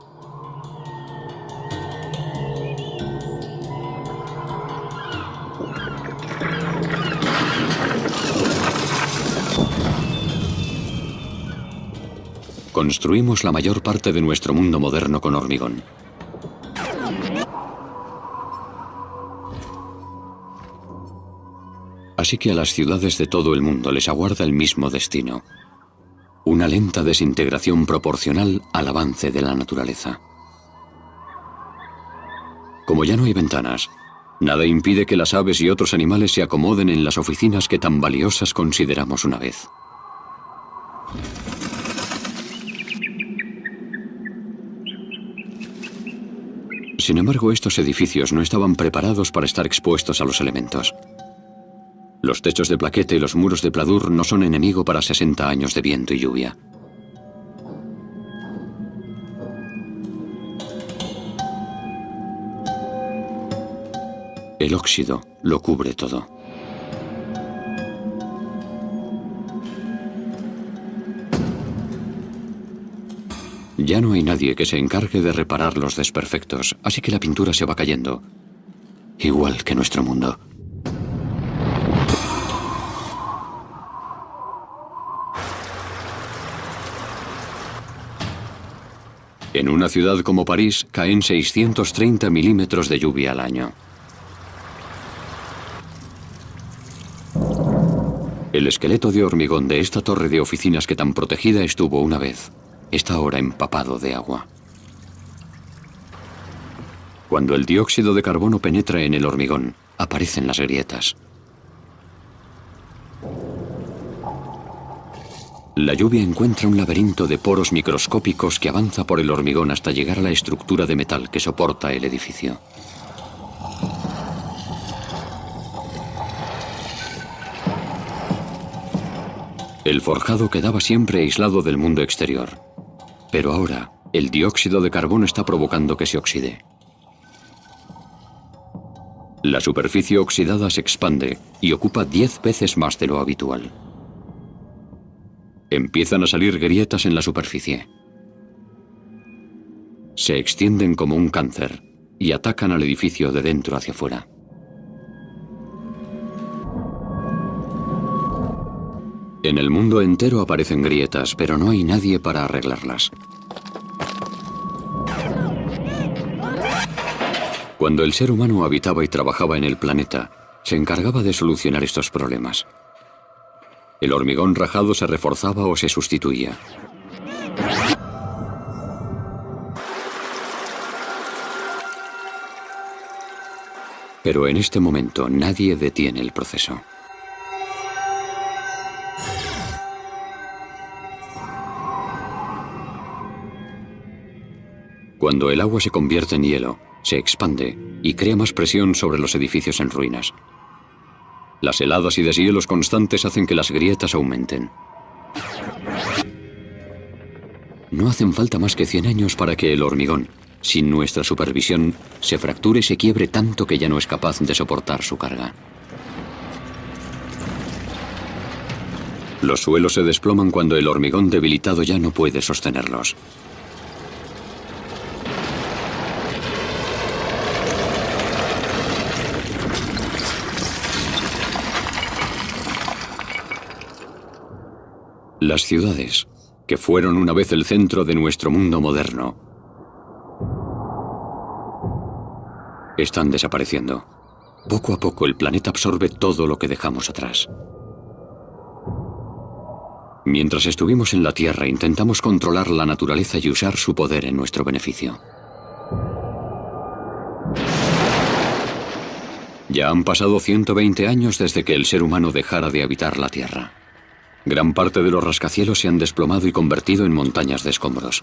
Construimos la mayor parte de nuestro mundo moderno con hormigón. Así que a las ciudades de todo el mundo les aguarda el mismo destino: una lenta desintegración proporcional al avance de la naturaleza. Como ya no hay ventanas, nada impide que las aves y otros animales se acomoden en las oficinas que tan valiosas consideramos una vez. Sin embargo, estos edificios no estaban preparados para estar expuestos a los elementos. Los techos de plaqueta y los muros de pladur no son enemigo para 60 años de viento y lluvia. El óxido lo cubre todo. Ya no hay nadie que se encargue de reparar los desperfectos, así que la pintura se va cayendo, igual que nuestro mundo. En una ciudad como París caen 630 milímetros de lluvia al año. El esqueleto de hormigón de esta torre de oficinas que tan protegida estuvo una vez, está ahora empapado de agua. Cuando el dióxido de carbono penetra en el hormigón, aparecen las grietas. La lluvia encuentra un laberinto de poros microscópicos que avanza por el hormigón hasta llegar a la estructura de metal que soporta el edificio. El forjado quedaba siempre aislado del mundo exterior, pero ahora el dióxido de carbono está provocando que se oxide. La superficie oxidada se expande y ocupa 10 veces más de lo habitual. Empiezan a salir grietas en la superficie. Se extienden como un cáncer y atacan al edificio de dentro hacia afuera. En el mundo entero aparecen grietas, pero no hay nadie para arreglarlas. Cuando el ser humano habitaba y trabajaba en el planeta, se encargaba de solucionar estos problemas. El hormigón rajado se reforzaba o se sustituía. Pero en este momento nadie detiene el proceso. Cuando el agua se convierte en hielo, se expande y crea más presión sobre los edificios en ruinas. Las heladas y deshielos constantes hacen que las grietas aumenten. No hacen falta más que 100 años para que el hormigón, sin nuestra supervisión, se fracture y se quiebre tanto que ya no es capaz de soportar su carga. Los suelos se desploman cuando el hormigón debilitado ya no puede sostenerlos. Las ciudades, que fueron una vez el centro de nuestro mundo moderno, están desapareciendo. Poco a poco el planeta absorbe todo lo que dejamos atrás. Mientras estuvimos en la Tierra, intentamos controlar la naturaleza y usar su poder en nuestro beneficio. Ya han pasado 120 años desde que el ser humano dejara de habitar la Tierra. Gran parte de los rascacielos se han desplomado y convertido en montañas de escombros.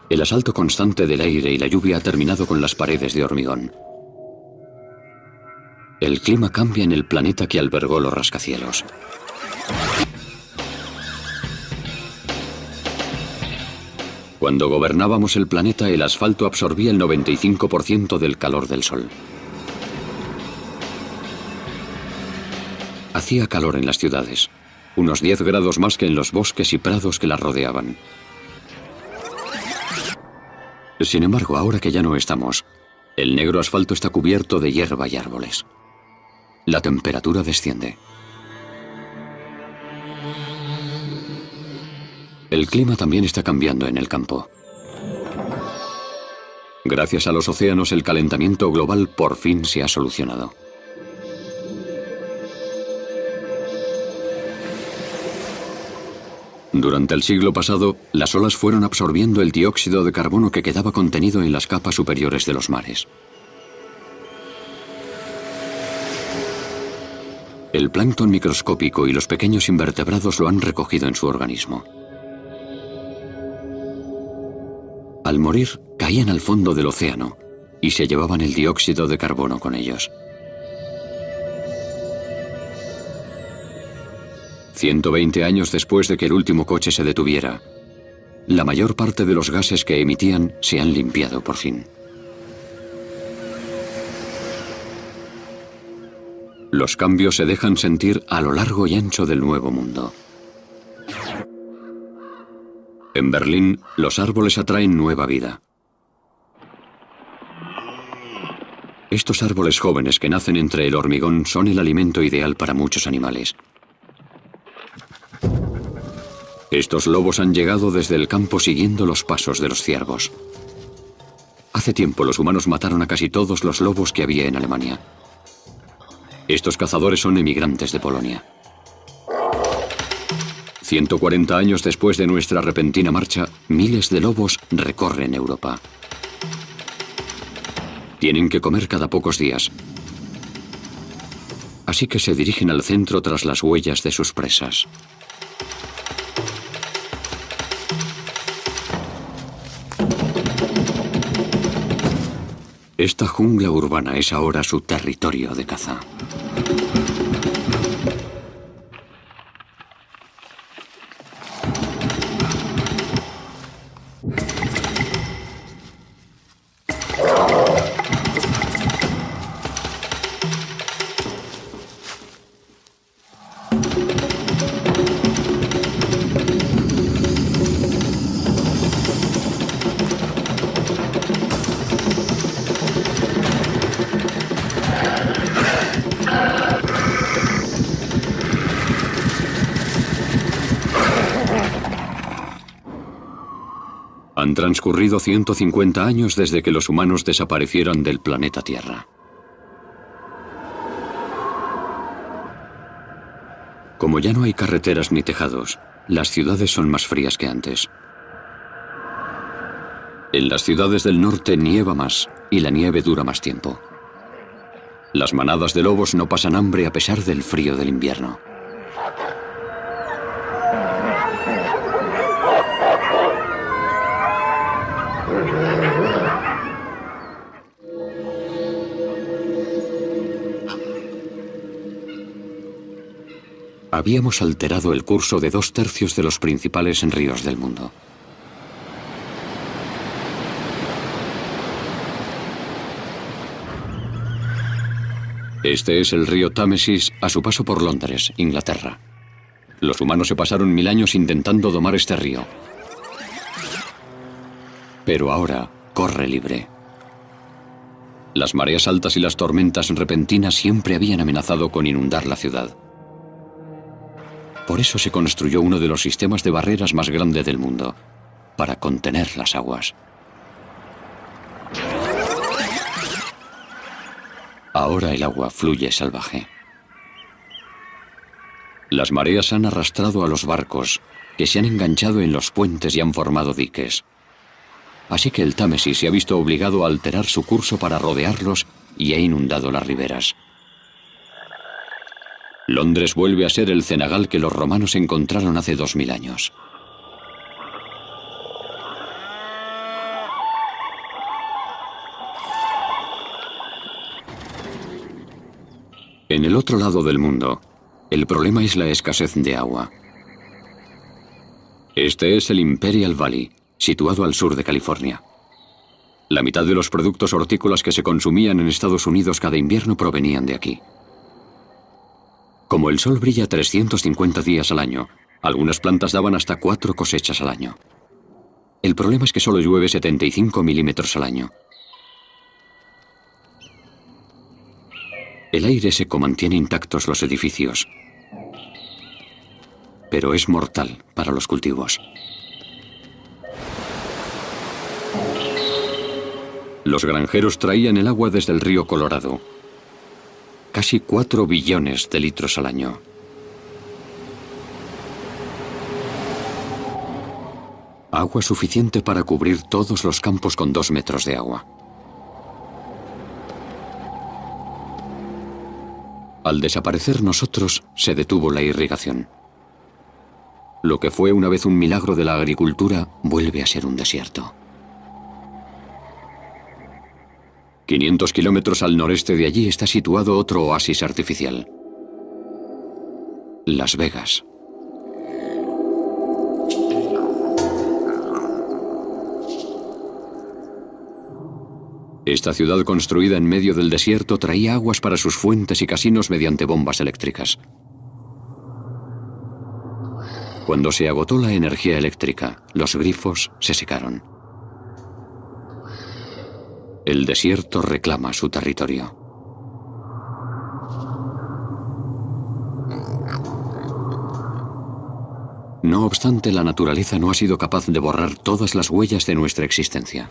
El asalto constante del aire y la lluvia ha terminado con las paredes de hormigón. El clima cambia en el planeta que albergó los rascacielos. Cuando gobernábamos el planeta, el asfalto absorbía el 95% del calor del sol. Hacía calor en las ciudades, unos 10 grados más que en los bosques y prados que las rodeaban. Sin embargo, ahora que ya no estamos, el negro asfalto está cubierto de hierba y árboles. La temperatura desciende. El clima también está cambiando en el campo. Gracias a los océanos, el calentamiento global por fin se ha solucionado. Durante el siglo pasado, las olas fueron absorbiendo el dióxido de carbono que quedaba contenido en las capas superiores de los mares. El plancton microscópico y los pequeños invertebrados lo han recogido en su organismo. Al morir, caían al fondo del océano y se llevaban el dióxido de carbono con ellos. 120 años después de que el último coche se detuviera, la mayor parte de los gases que emitían se han limpiado por fin. Los cambios se dejan sentir a lo largo y ancho del nuevo mundo. En Berlín, los árboles atraen nueva vida. Estos árboles jóvenes que nacen entre el hormigón son el alimento ideal para muchos animales. Estos lobos han llegado desde el campo siguiendo los pasos de los ciervos. Hace tiempo los humanos mataron a casi todos los lobos que había en Alemania. Estos cazadores son emigrantes de Polonia. 140 años después de nuestra repentina marcha, miles de lobos recorren Europa. Tienen que comer cada pocos días. Así que se dirigen al centro tras las huellas de sus presas. Esta jungla urbana es ahora su territorio de caza. Han transcurrido 150 años desde que los humanos desaparecieron del planeta Tierra. Como ya no hay carreteras ni tejados, las ciudades son más frías que antes. En las ciudades del norte nieva más y la nieve dura más tiempo. Las manadas de lobos no pasan hambre a pesar del frío del invierno. Habíamos alterado el curso de 2/3 de los principales ríos del mundo. Este es el río Támesis a su paso por Londres, Inglaterra. Los humanos se pasaron 1000 años intentando domar este río. Pero ahora corre libre. Las mareas altas y las tormentas repentinas siempre habían amenazado con inundar la ciudad. Por eso se construyó uno de los sistemas de barreras más grande del mundo, para contener las aguas. Ahora el agua fluye salvaje. Las mareas han arrastrado a los barcos, que se han enganchado en los puentes y han formado diques. Así que el Támesis se ha visto obligado a alterar su curso para rodearlos y ha inundado las riberas. Londres vuelve a ser el cenagal que los romanos encontraron hace 2000 años. En el otro lado del mundo, el problema es la escasez de agua. Este es el Imperial Valley, situado al sur de California. La mitad de los productos hortícolas que se consumían en Estados Unidos cada invierno provenían de aquí. Como el sol brilla 350 días al año, algunas plantas daban hasta 4 cosechas al año. El problema es que solo llueve 75 milímetros al año. El aire seco mantiene intactos los edificios, pero es mortal para los cultivos. Los granjeros traían el agua desde el río Colorado. Casi 4 billones de litros al año. Agua suficiente para cubrir todos los campos con 2 metros de agua. Al desaparecer nosotros, se detuvo la irrigación. Lo que fue una vez un milagro de la agricultura, vuelve a ser un desierto. 500 kilómetros al noreste de allí está situado otro oasis artificial. Las Vegas. Esta ciudad construida en medio del desierto traía aguas para sus fuentes y casinos mediante bombas eléctricas. Cuando se agotó la energía eléctrica, los grifos se secaron. El desierto reclama su territorio. No obstante, la naturaleza no ha sido capaz de borrar todas las huellas de nuestra existencia.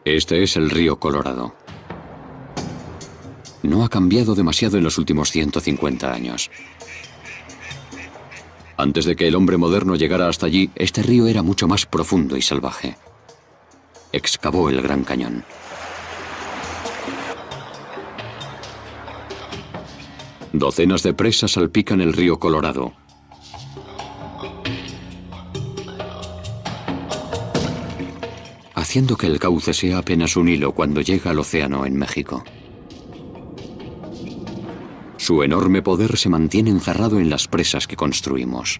Este es el río Colorado. No ha cambiado demasiado en los últimos 150 años. Antes de que el hombre moderno llegara hasta allí, este río era mucho más profundo y salvaje. Excavó el Gran Cañón. Docenas de presas salpican el río Colorado. Haciendo que el cauce sea apenas un hilo cuando llega al océano en México. Su enorme poder se mantiene encerrado en las presas que construimos.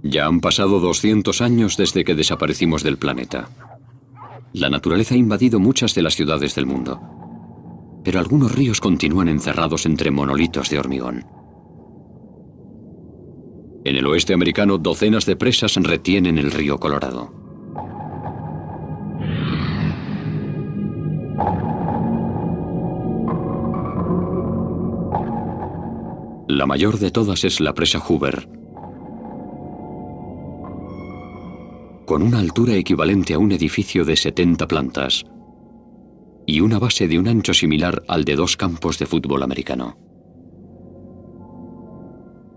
Ya han pasado 200 años desde que desaparecimos del planeta. La naturaleza ha invadido muchas de las ciudades del mundo, pero algunos ríos continúan encerrados entre monolitos de hormigón. En el oeste americano, docenas de presas retienen el río Colorado. La mayor de todas es la presa Hoover, con una altura equivalente a un edificio de 70 plantas y una base de un ancho similar al de 2 campos de fútbol americano.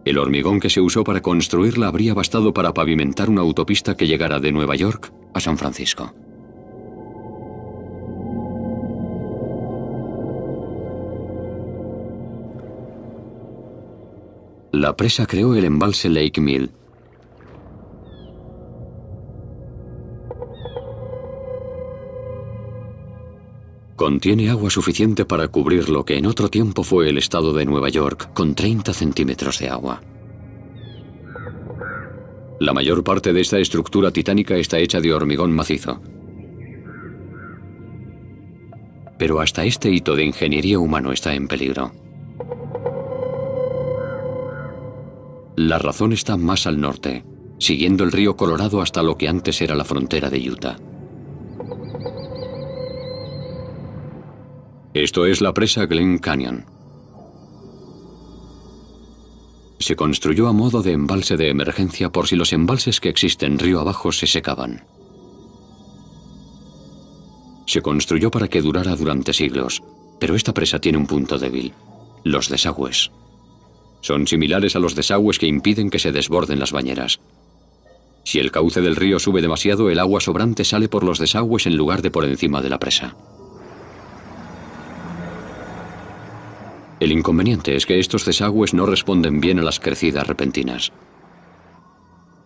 El hormigón que se usó para construirla habría bastado para pavimentar una autopista que llegara de Nueva York a San Francisco. La presa creó el embalse Lake Mill. Contiene agua suficiente para cubrir lo que en otro tiempo fue el estado de Nueva York, con 30 centímetros de agua. La mayor parte de esta estructura titánica está hecha de hormigón macizo. Pero hasta este hito de ingeniería humano está en peligro. La razón está más al norte, siguiendo el río Colorado hasta lo que antes era la frontera de Utah. Esto es la presa Glen Canyon. Se construyó a modo de embalse de emergencia por si los embalses que existen río abajo se secaban. Se construyó para que durara durante siglos, pero esta presa tiene un punto débil: los desagües. Son similares a los desagües que impiden que se desborden las bañeras. Si el cauce del río sube demasiado, el agua sobrante sale por los desagües en lugar de por encima de la presa. El inconveniente es que estos desagües no responden bien a las crecidas repentinas.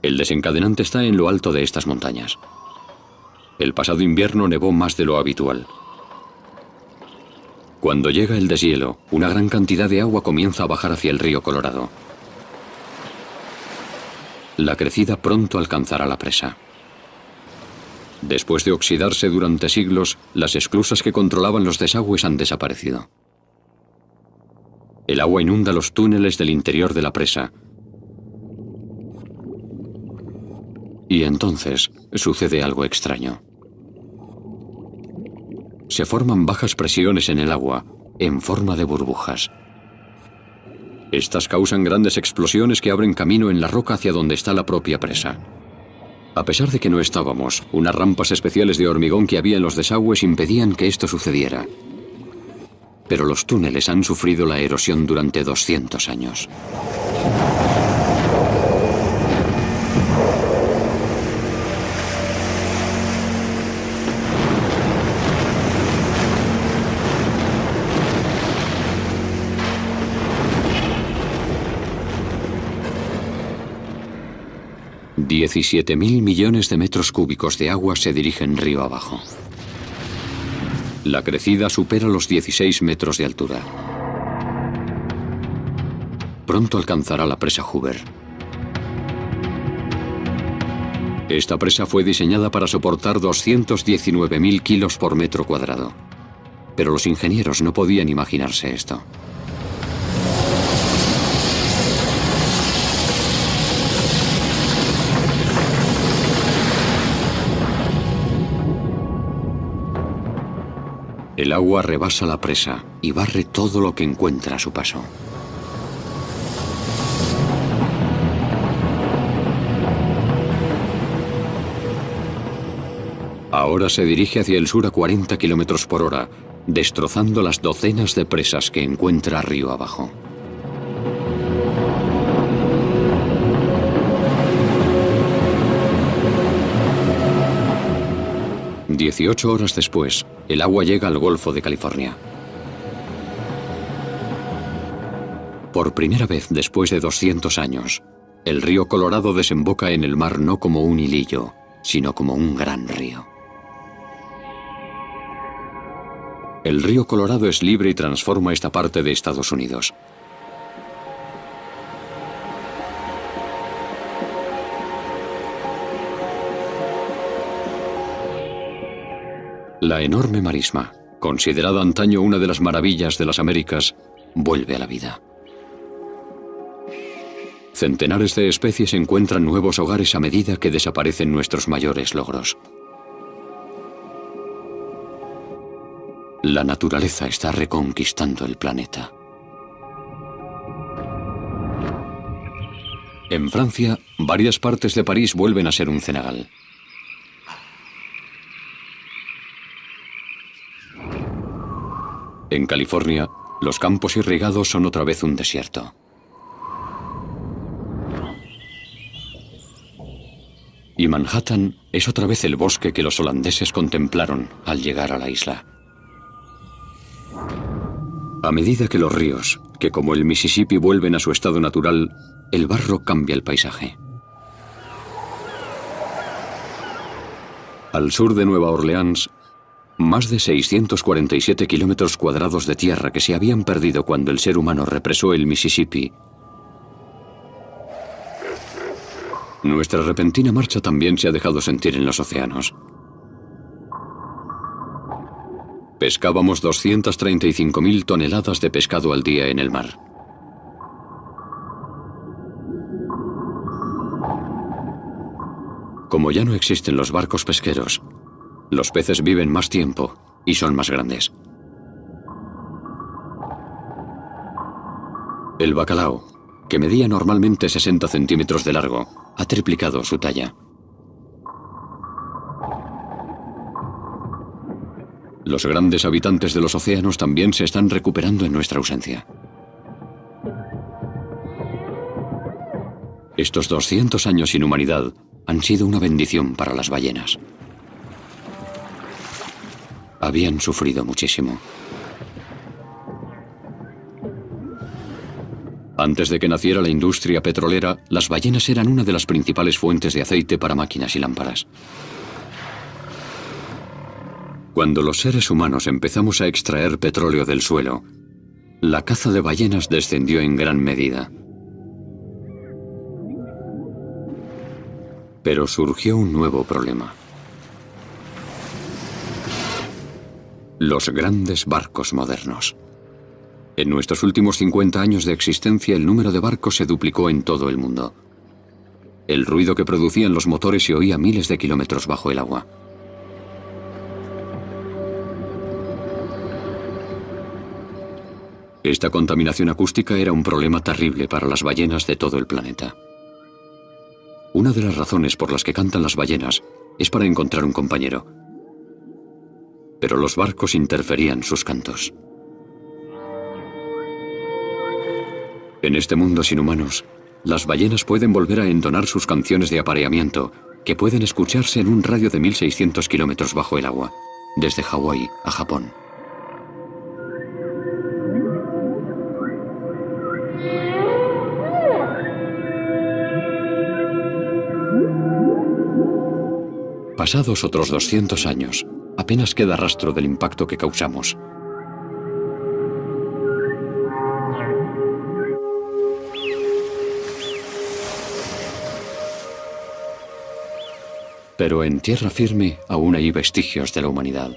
El desencadenante está en lo alto de estas montañas. El pasado invierno nevó más de lo habitual. Cuando llega el deshielo, una gran cantidad de agua comienza a bajar hacia el río Colorado. La crecida pronto alcanzará la presa. Después de oxidarse durante siglos, las esclusas que controlaban los desagües han desaparecido. El agua inunda los túneles del interior de la presa. Y entonces sucede algo extraño. Se forman bajas presiones en el agua, en forma de burbujas. Estas causan grandes explosiones que abren camino en la roca hacia donde está la propia presa. A pesar de que no estábamos, unas rampas especiales de hormigón que había en los desagües impedían que esto sucediera. Pero los túneles han sufrido la erosión durante 200 años. $17.000 millones de metros cúbicos de agua se dirigen río abajo. La crecida supera los 16 metros de altura. Pronto alcanzará la presa Hoover. Esta presa fue diseñada para soportar 219.000 kilos por metro cuadrado. Pero los ingenieros no podían imaginarse esto. El agua rebasa la presa y barre todo lo que encuentra a su paso. Ahora se dirige hacia el sur a 40 kilómetros por hora, destrozando las docenas de presas que encuentra río abajo. Dieciocho horas después, el agua llega al Golfo de California. Por primera vez después de 200 años, el río Colorado desemboca en el mar no como un hilillo, sino como un gran río. El río Colorado es libre y transforma esta parte de Estados Unidos. La enorme marisma, considerada antaño una de las maravillas de las Américas, vuelve a la vida. Centenares de especies encuentran nuevos hogares a medida que desaparecen nuestros mayores logros. La naturaleza está reconquistando el planeta. En Francia, varias partes de París vuelven a ser un cenagal. En California, los campos irrigados son otra vez un desierto. Y Manhattan es otra vez el bosque que los holandeses contemplaron al llegar a la isla. A medida que los ríos, que como el Mississippi vuelven a su estado natural, el barro cambia el paisaje. Al sur de Nueva Orleans, más de 647 kilómetros cuadrados de tierra que se habían perdido cuando el ser humano represó el Mississippi. Nuestra repentina marcha también se ha dejado sentir en los océanos. Pescábamos 235.000 toneladas de pescado al día en el mar. Como ya no existen los barcos pesqueros, los peces viven más tiempo y son más grandes. El bacalao, que medía normalmente 60 centímetros de largo, ha triplicado su talla. Los grandes habitantes de los océanos también se están recuperando en nuestra ausencia. Estos 200 años sin humanidad han sido una bendición para las ballenas. Habían sufrido muchísimo. Antes de que naciera la industria petrolera, las ballenas eran una de las principales fuentes de aceite para máquinas y lámparas. Cuando los seres humanos empezamos a extraer petróleo del suelo, la caza de ballenas descendió en gran medida. Pero surgió un nuevo problema. Los grandes barcos modernos. En nuestros últimos 50 años de existencia, el número de barcos se duplicó en todo el mundo. El ruido que producían los motores se oía a miles de kilómetros bajo el agua. Esta contaminación acústica era un problema terrible para las ballenas de todo el planeta. Una de las razones por las que cantan las ballenas es para encontrar un compañero. Pero los barcos interferían sus cantos. En este mundo sin humanos, las ballenas pueden volver a entonar sus canciones de apareamiento, que pueden escucharse en un radio de 1.600 kilómetros bajo el agua, desde Hawái a Japón. Pasados otros 200 años, apenas queda rastro del impacto que causamos. Pero en tierra firme aún hay vestigios de la humanidad.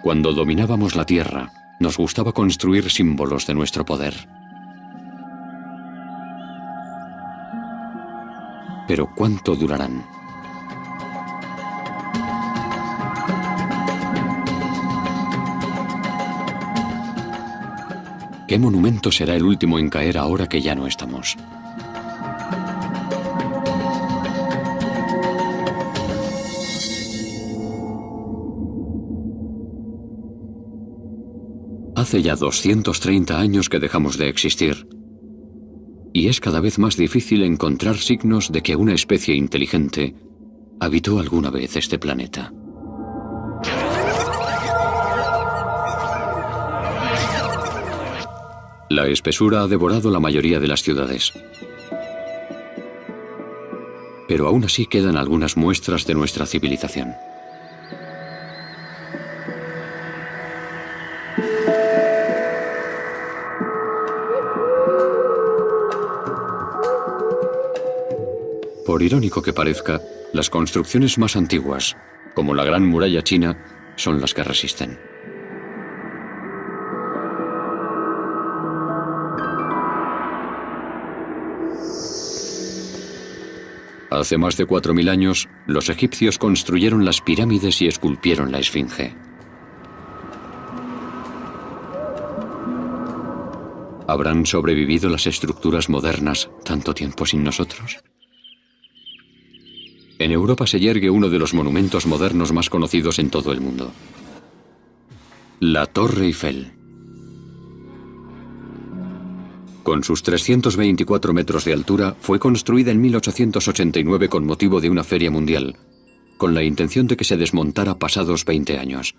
Cuando dominábamos la tierra, nos gustaba construir símbolos de nuestro poder. Pero ¿cuánto durarán? ¿Qué monumento será el último en caer ahora que ya no estamos? Hace ya 230 años que dejamos de existir, y es cada vez más difícil encontrar signos de que una especie inteligente habitó alguna vez este planeta. La espesura ha devorado la mayoría de las ciudades. Pero aún así quedan algunas muestras de nuestra civilización. Por irónico que parezca, las construcciones más antiguas, como la Gran Muralla China, son las que resisten. Hace más de 4000 años, los egipcios construyeron las pirámides y esculpieron la Esfinge. ¿Habrán sobrevivido las estructuras modernas tanto tiempo sin nosotros? En Europa se yergue uno de los monumentos modernos más conocidos en todo el mundo: la Torre Eiffel. Con sus 324 metros de altura, fue construida en 1889 con motivo de una feria mundial, con la intención de que se desmontara pasados 20 años.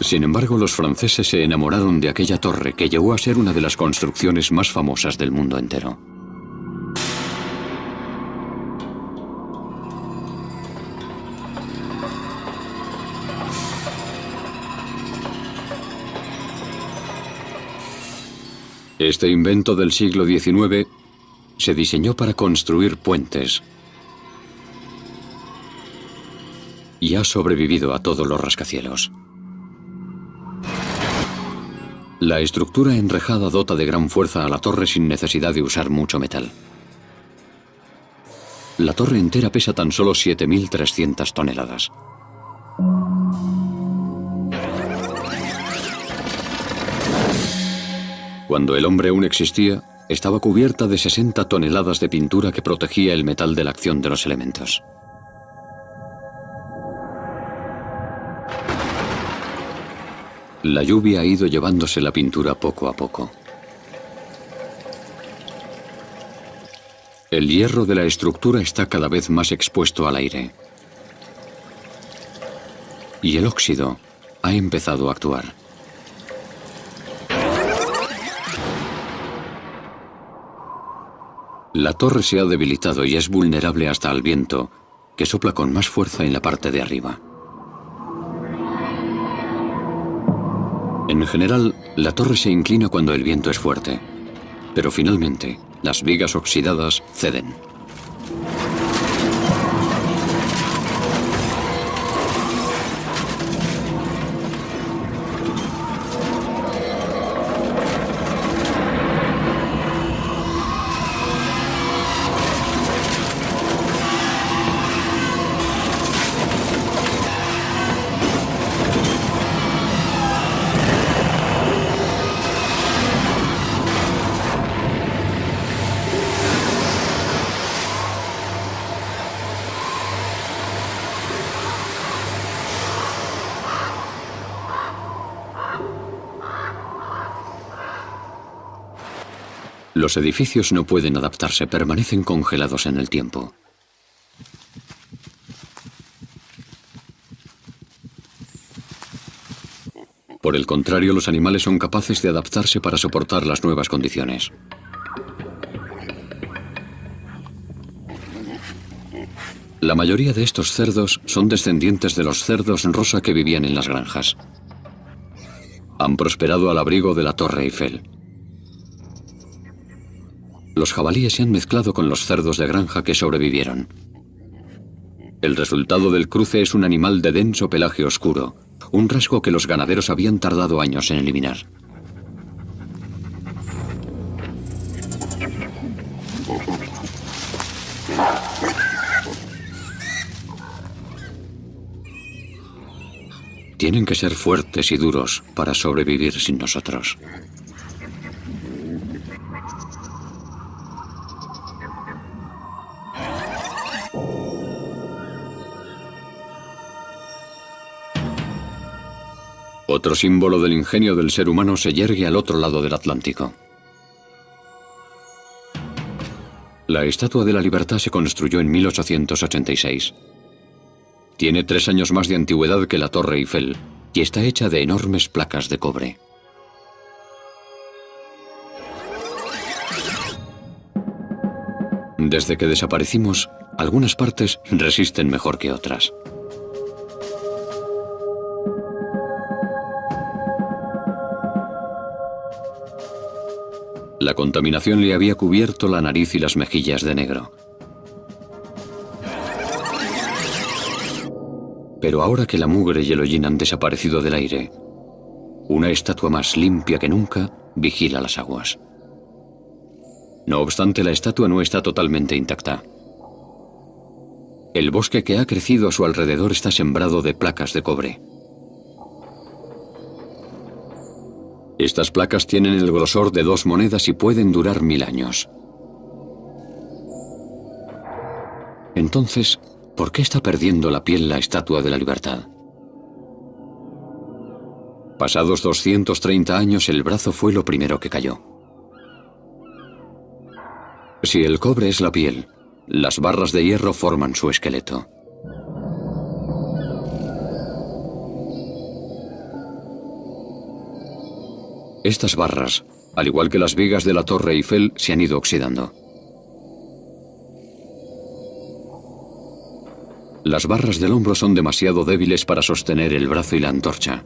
Sin embargo, los franceses se enamoraron de aquella torre que llegó a ser una de las construcciones más famosas del mundo entero. Este invento del siglo XIX se diseñó para construir puentes y ha sobrevivido a todos los rascacielos. La estructura enrejada dota de gran fuerza a la torre sin necesidad de usar mucho metal. La torre entera pesa tan solo 7.300 toneladas. Cuando el hombre aún existía, estaba cubierta de 60 toneladas de pintura que protegía el metal de la acción de los elementos. La lluvia ha ido llevándose la pintura poco a poco. El hierro de la estructura está cada vez más expuesto al aire. Y el óxido ha empezado a actuar. La torre se ha debilitado y es vulnerable hasta al viento, que sopla con más fuerza en la parte de arriba. En general, la torre se inclina cuando el viento es fuerte, pero finalmente, las vigas oxidadas ceden. Los edificios no pueden adaptarse, permanecen congelados en el tiempo. Por el contrario, los animales son capaces de adaptarse para soportar las nuevas condiciones. La mayoría de estos cerdos son descendientes de los cerdos rosa que vivían en las granjas. Han prosperado al abrigo de la Torre Eiffel. Los jabalíes se han mezclado con los cerdos de granja que sobrevivieron. El resultado del cruce es un animal de denso pelaje oscuro, un rasgo que los ganaderos habían tardado años en eliminar. Tienen que ser fuertes y duros para sobrevivir sin nosotros. Otro símbolo del ingenio del ser humano se yergue al otro lado del Atlántico. La Estatua de la Libertad se construyó en 1886. Tiene 3 años más de antigüedad que la Torre Eiffel y está hecha de enormes placas de cobre. Desde que desaparecimos, algunas partes resisten mejor que otras. La contaminación le había cubierto la nariz y las mejillas de negro. Pero ahora que la mugre y el hollín han desaparecido del aire, una estatua más limpia que nunca vigila las aguas. No obstante, la estatua no está totalmente intacta. El bosque que ha crecido a su alrededor está sembrado de placas de cobre. Estas placas tienen el grosor de 2 monedas y pueden durar 1000 años. Entonces, ¿por qué está perdiendo la piel la Estatua de la Libertad? Pasados 230 años, el brazo fue lo primero que cayó. Si el cobre es la piel, las barras de hierro forman su esqueleto. Estas barras, al igual que las vigas de la Torre Eiffel, se han ido oxidando. Las barras del hombro son demasiado débiles para sostener el brazo y la antorcha.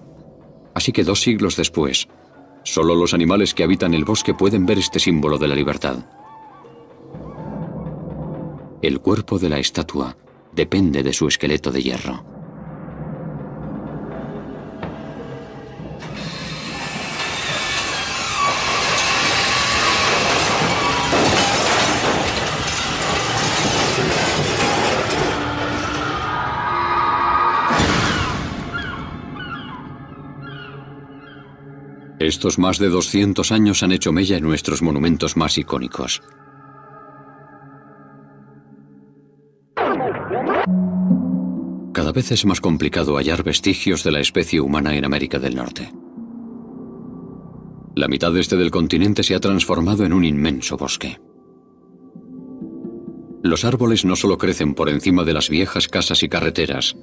Así que 2 siglos después, solo los animales que habitan el bosque pueden ver este símbolo de la libertad. El cuerpo de la estatua depende de su esqueleto de hierro. Estos más de 200 años han hecho mella en nuestros monumentos más icónicos. Cada vez es más complicado hallar vestigios de la especie humana en América del Norte. La mitad este del continente se ha transformado en un inmenso bosque. Los árboles no solo crecen por encima de las viejas casas y carreteras,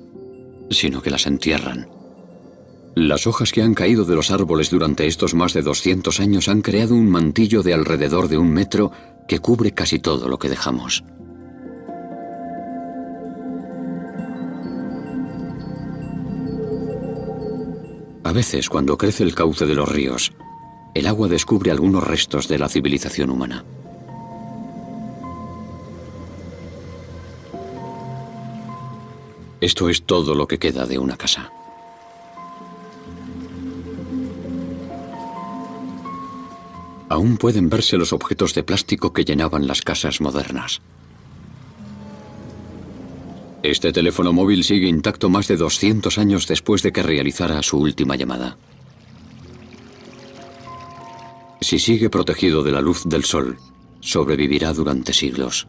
sino que las entierran. Las hojas que han caído de los árboles durante estos más de 200 años han creado un mantillo de alrededor de 1 metro que cubre casi todo lo que dejamos. A veces, cuando crece el cauce de los ríos, el agua descubre algunos restos de la civilización humana. Esto es todo lo que queda de una casa. Aún pueden verse los objetos de plástico que llenaban las casas modernas. Este teléfono móvil sigue intacto más de 200 años después de que realizara su última llamada. Si sigue protegido de la luz del sol, sobrevivirá durante siglos.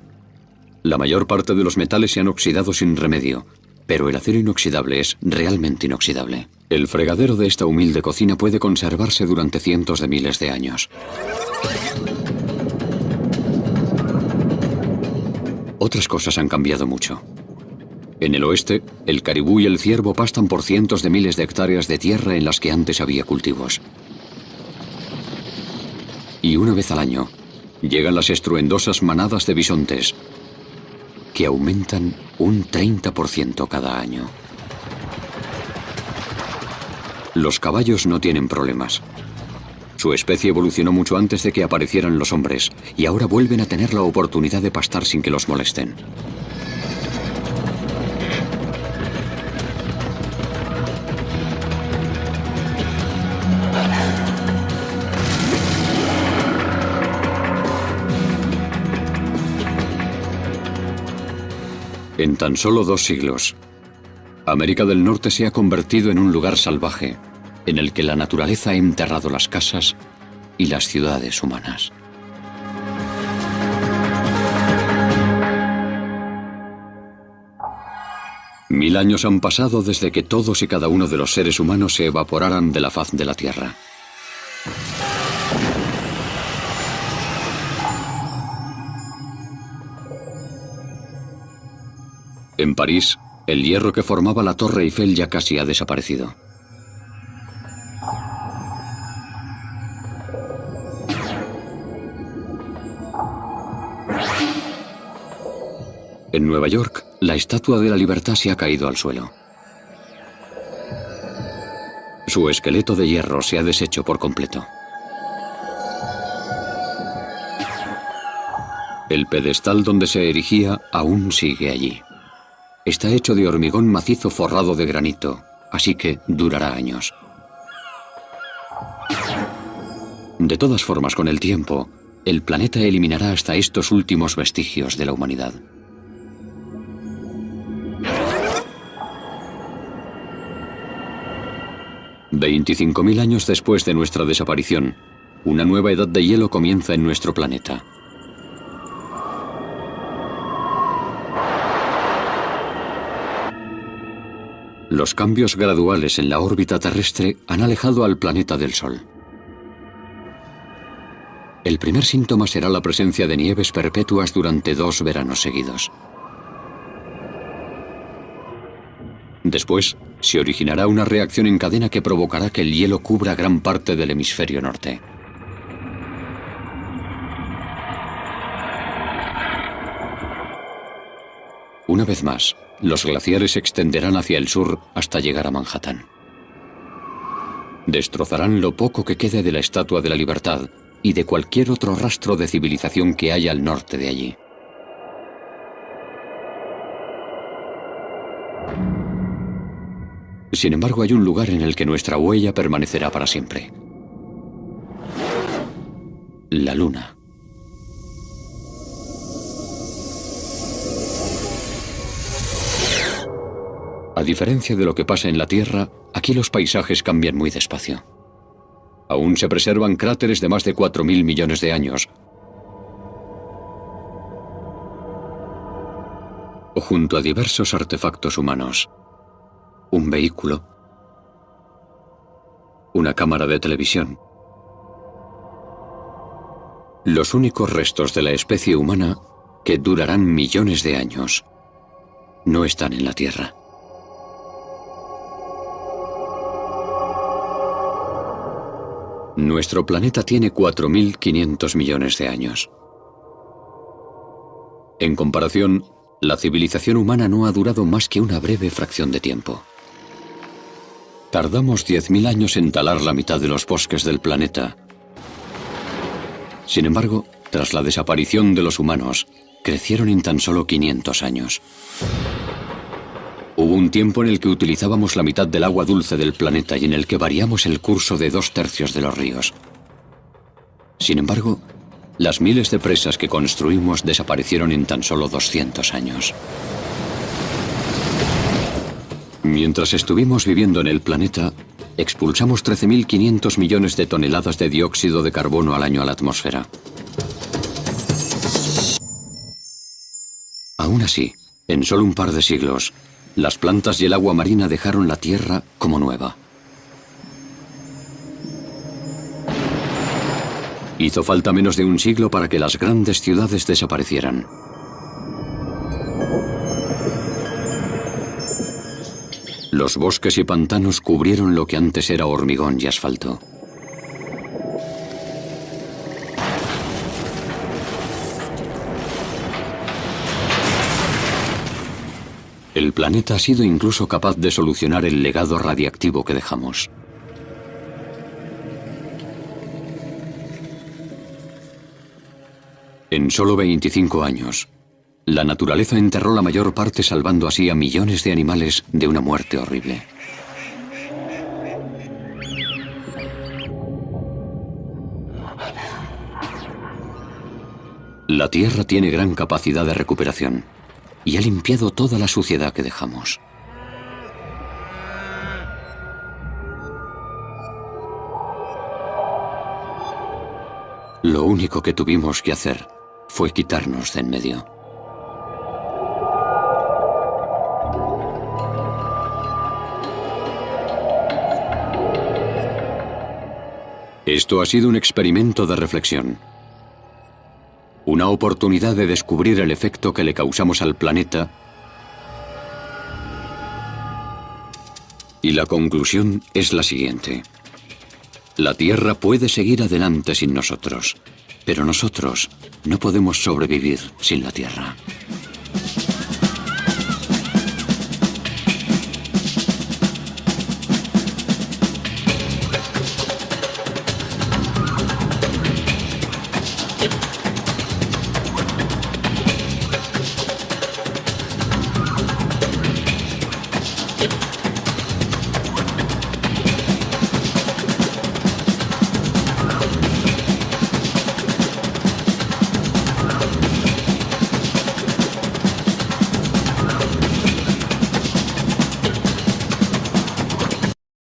La mayor parte de los metales se han oxidado sin remedio, pero el acero inoxidable es realmente inoxidable. El fregadero de esta humilde cocina puede conservarse durante cientos de miles de años. Otras cosas han cambiado mucho. En el oeste, el caribú y el ciervo pastan por cientos de miles de hectáreas de tierra en las que antes había cultivos. Y una vez al año, llegan las estruendosas manadas de bisontes, que aumentan un 30% cada año. Los caballos no tienen problemas. Su especie evolucionó mucho antes de que aparecieran los hombres, y ahora vuelven a tener la oportunidad de pastar sin que los molesten. En tan solo 2 siglos, América del Norte se ha convertido en un lugar salvaje, en el que la naturaleza ha enterrado las casas y las ciudades humanas. Mil años han pasado desde que todos y cada uno de los seres humanos se evaporaran de la faz de la Tierra. En París, el hierro que formaba la Torre Eiffel ya casi ha desaparecido. En Nueva York, la Estatua de la Libertad se ha caído al suelo. Su esqueleto de hierro se ha deshecho por completo. El pedestal donde se erigía aún sigue allí. Está hecho de hormigón macizo forrado de granito, así que durará años. De todas formas, con el tiempo, el planeta eliminará hasta estos últimos vestigios de la humanidad. $25.000 años después de nuestra desaparición, una nueva edad de hielo comienza en nuestro planeta. Los cambios graduales en la órbita terrestre han alejado al planeta del Sol. El primer síntoma será la presencia de nieves perpetuas durante 2 veranos seguidos. Después, se originará una reacción en cadena que provocará que el hielo cubra gran parte del hemisferio norte. Una vez más, los glaciares se extenderán hacia el sur hasta llegar a Manhattan. Destrozarán lo poco que quede de la Estatua de la Libertad y de cualquier otro rastro de civilización que haya al norte de allí. Sin embargo, hay un lugar en el que nuestra huella permanecerá para siempre. La Luna. A diferencia de lo que pasa en la Tierra, aquí los paisajes cambian muy despacio. Aún se preservan cráteres de más de 4.000 millones de años, junto a diversos artefactos humanos. Un vehículo, una cámara de televisión. Los únicos restos de la especie humana, que durarán millones de años, no están en la Tierra. Nuestro planeta tiene 4.500 millones de años. En comparación, la civilización humana no ha durado más que una breve fracción de tiempo. Tardamos 10.000 años en talar la mitad de los bosques del planeta. Sin embargo, tras la desaparición de los humanos, crecieron en tan solo 500 años. Hubo un tiempo en el que utilizábamos la mitad del agua dulce del planeta y en el que variamos el curso de 2/3 de los ríos. Sin embargo, las miles de presas que construimos desaparecieron en tan solo 200 años. Mientras estuvimos viviendo en el planeta, expulsamos 13.500 millones de toneladas de dióxido de carbono al año a la atmósfera. Aún así, en solo un par de siglos, las plantas y el agua marina dejaron la Tierra como nueva. Hizo falta menos de un siglo para que las grandes ciudades desaparecieran. Los bosques y pantanos cubrieron lo que antes era hormigón y asfalto. El planeta ha sido incluso capaz de solucionar el legado radiactivo que dejamos. En solo 25 años, la naturaleza enterró la mayor parte, salvando así a millones de animales de una muerte horrible. La Tierra tiene gran capacidad de recuperación y ha limpiado toda la suciedad que dejamos. Lo único que tuvimos que hacer fue quitarnos de en medio. Esto ha sido un experimento de reflexión. Una oportunidad de descubrir el efecto que le causamos al planeta. Y la conclusión es la siguiente. La Tierra puede seguir adelante sin nosotros, pero nosotros no podemos sobrevivir sin la Tierra.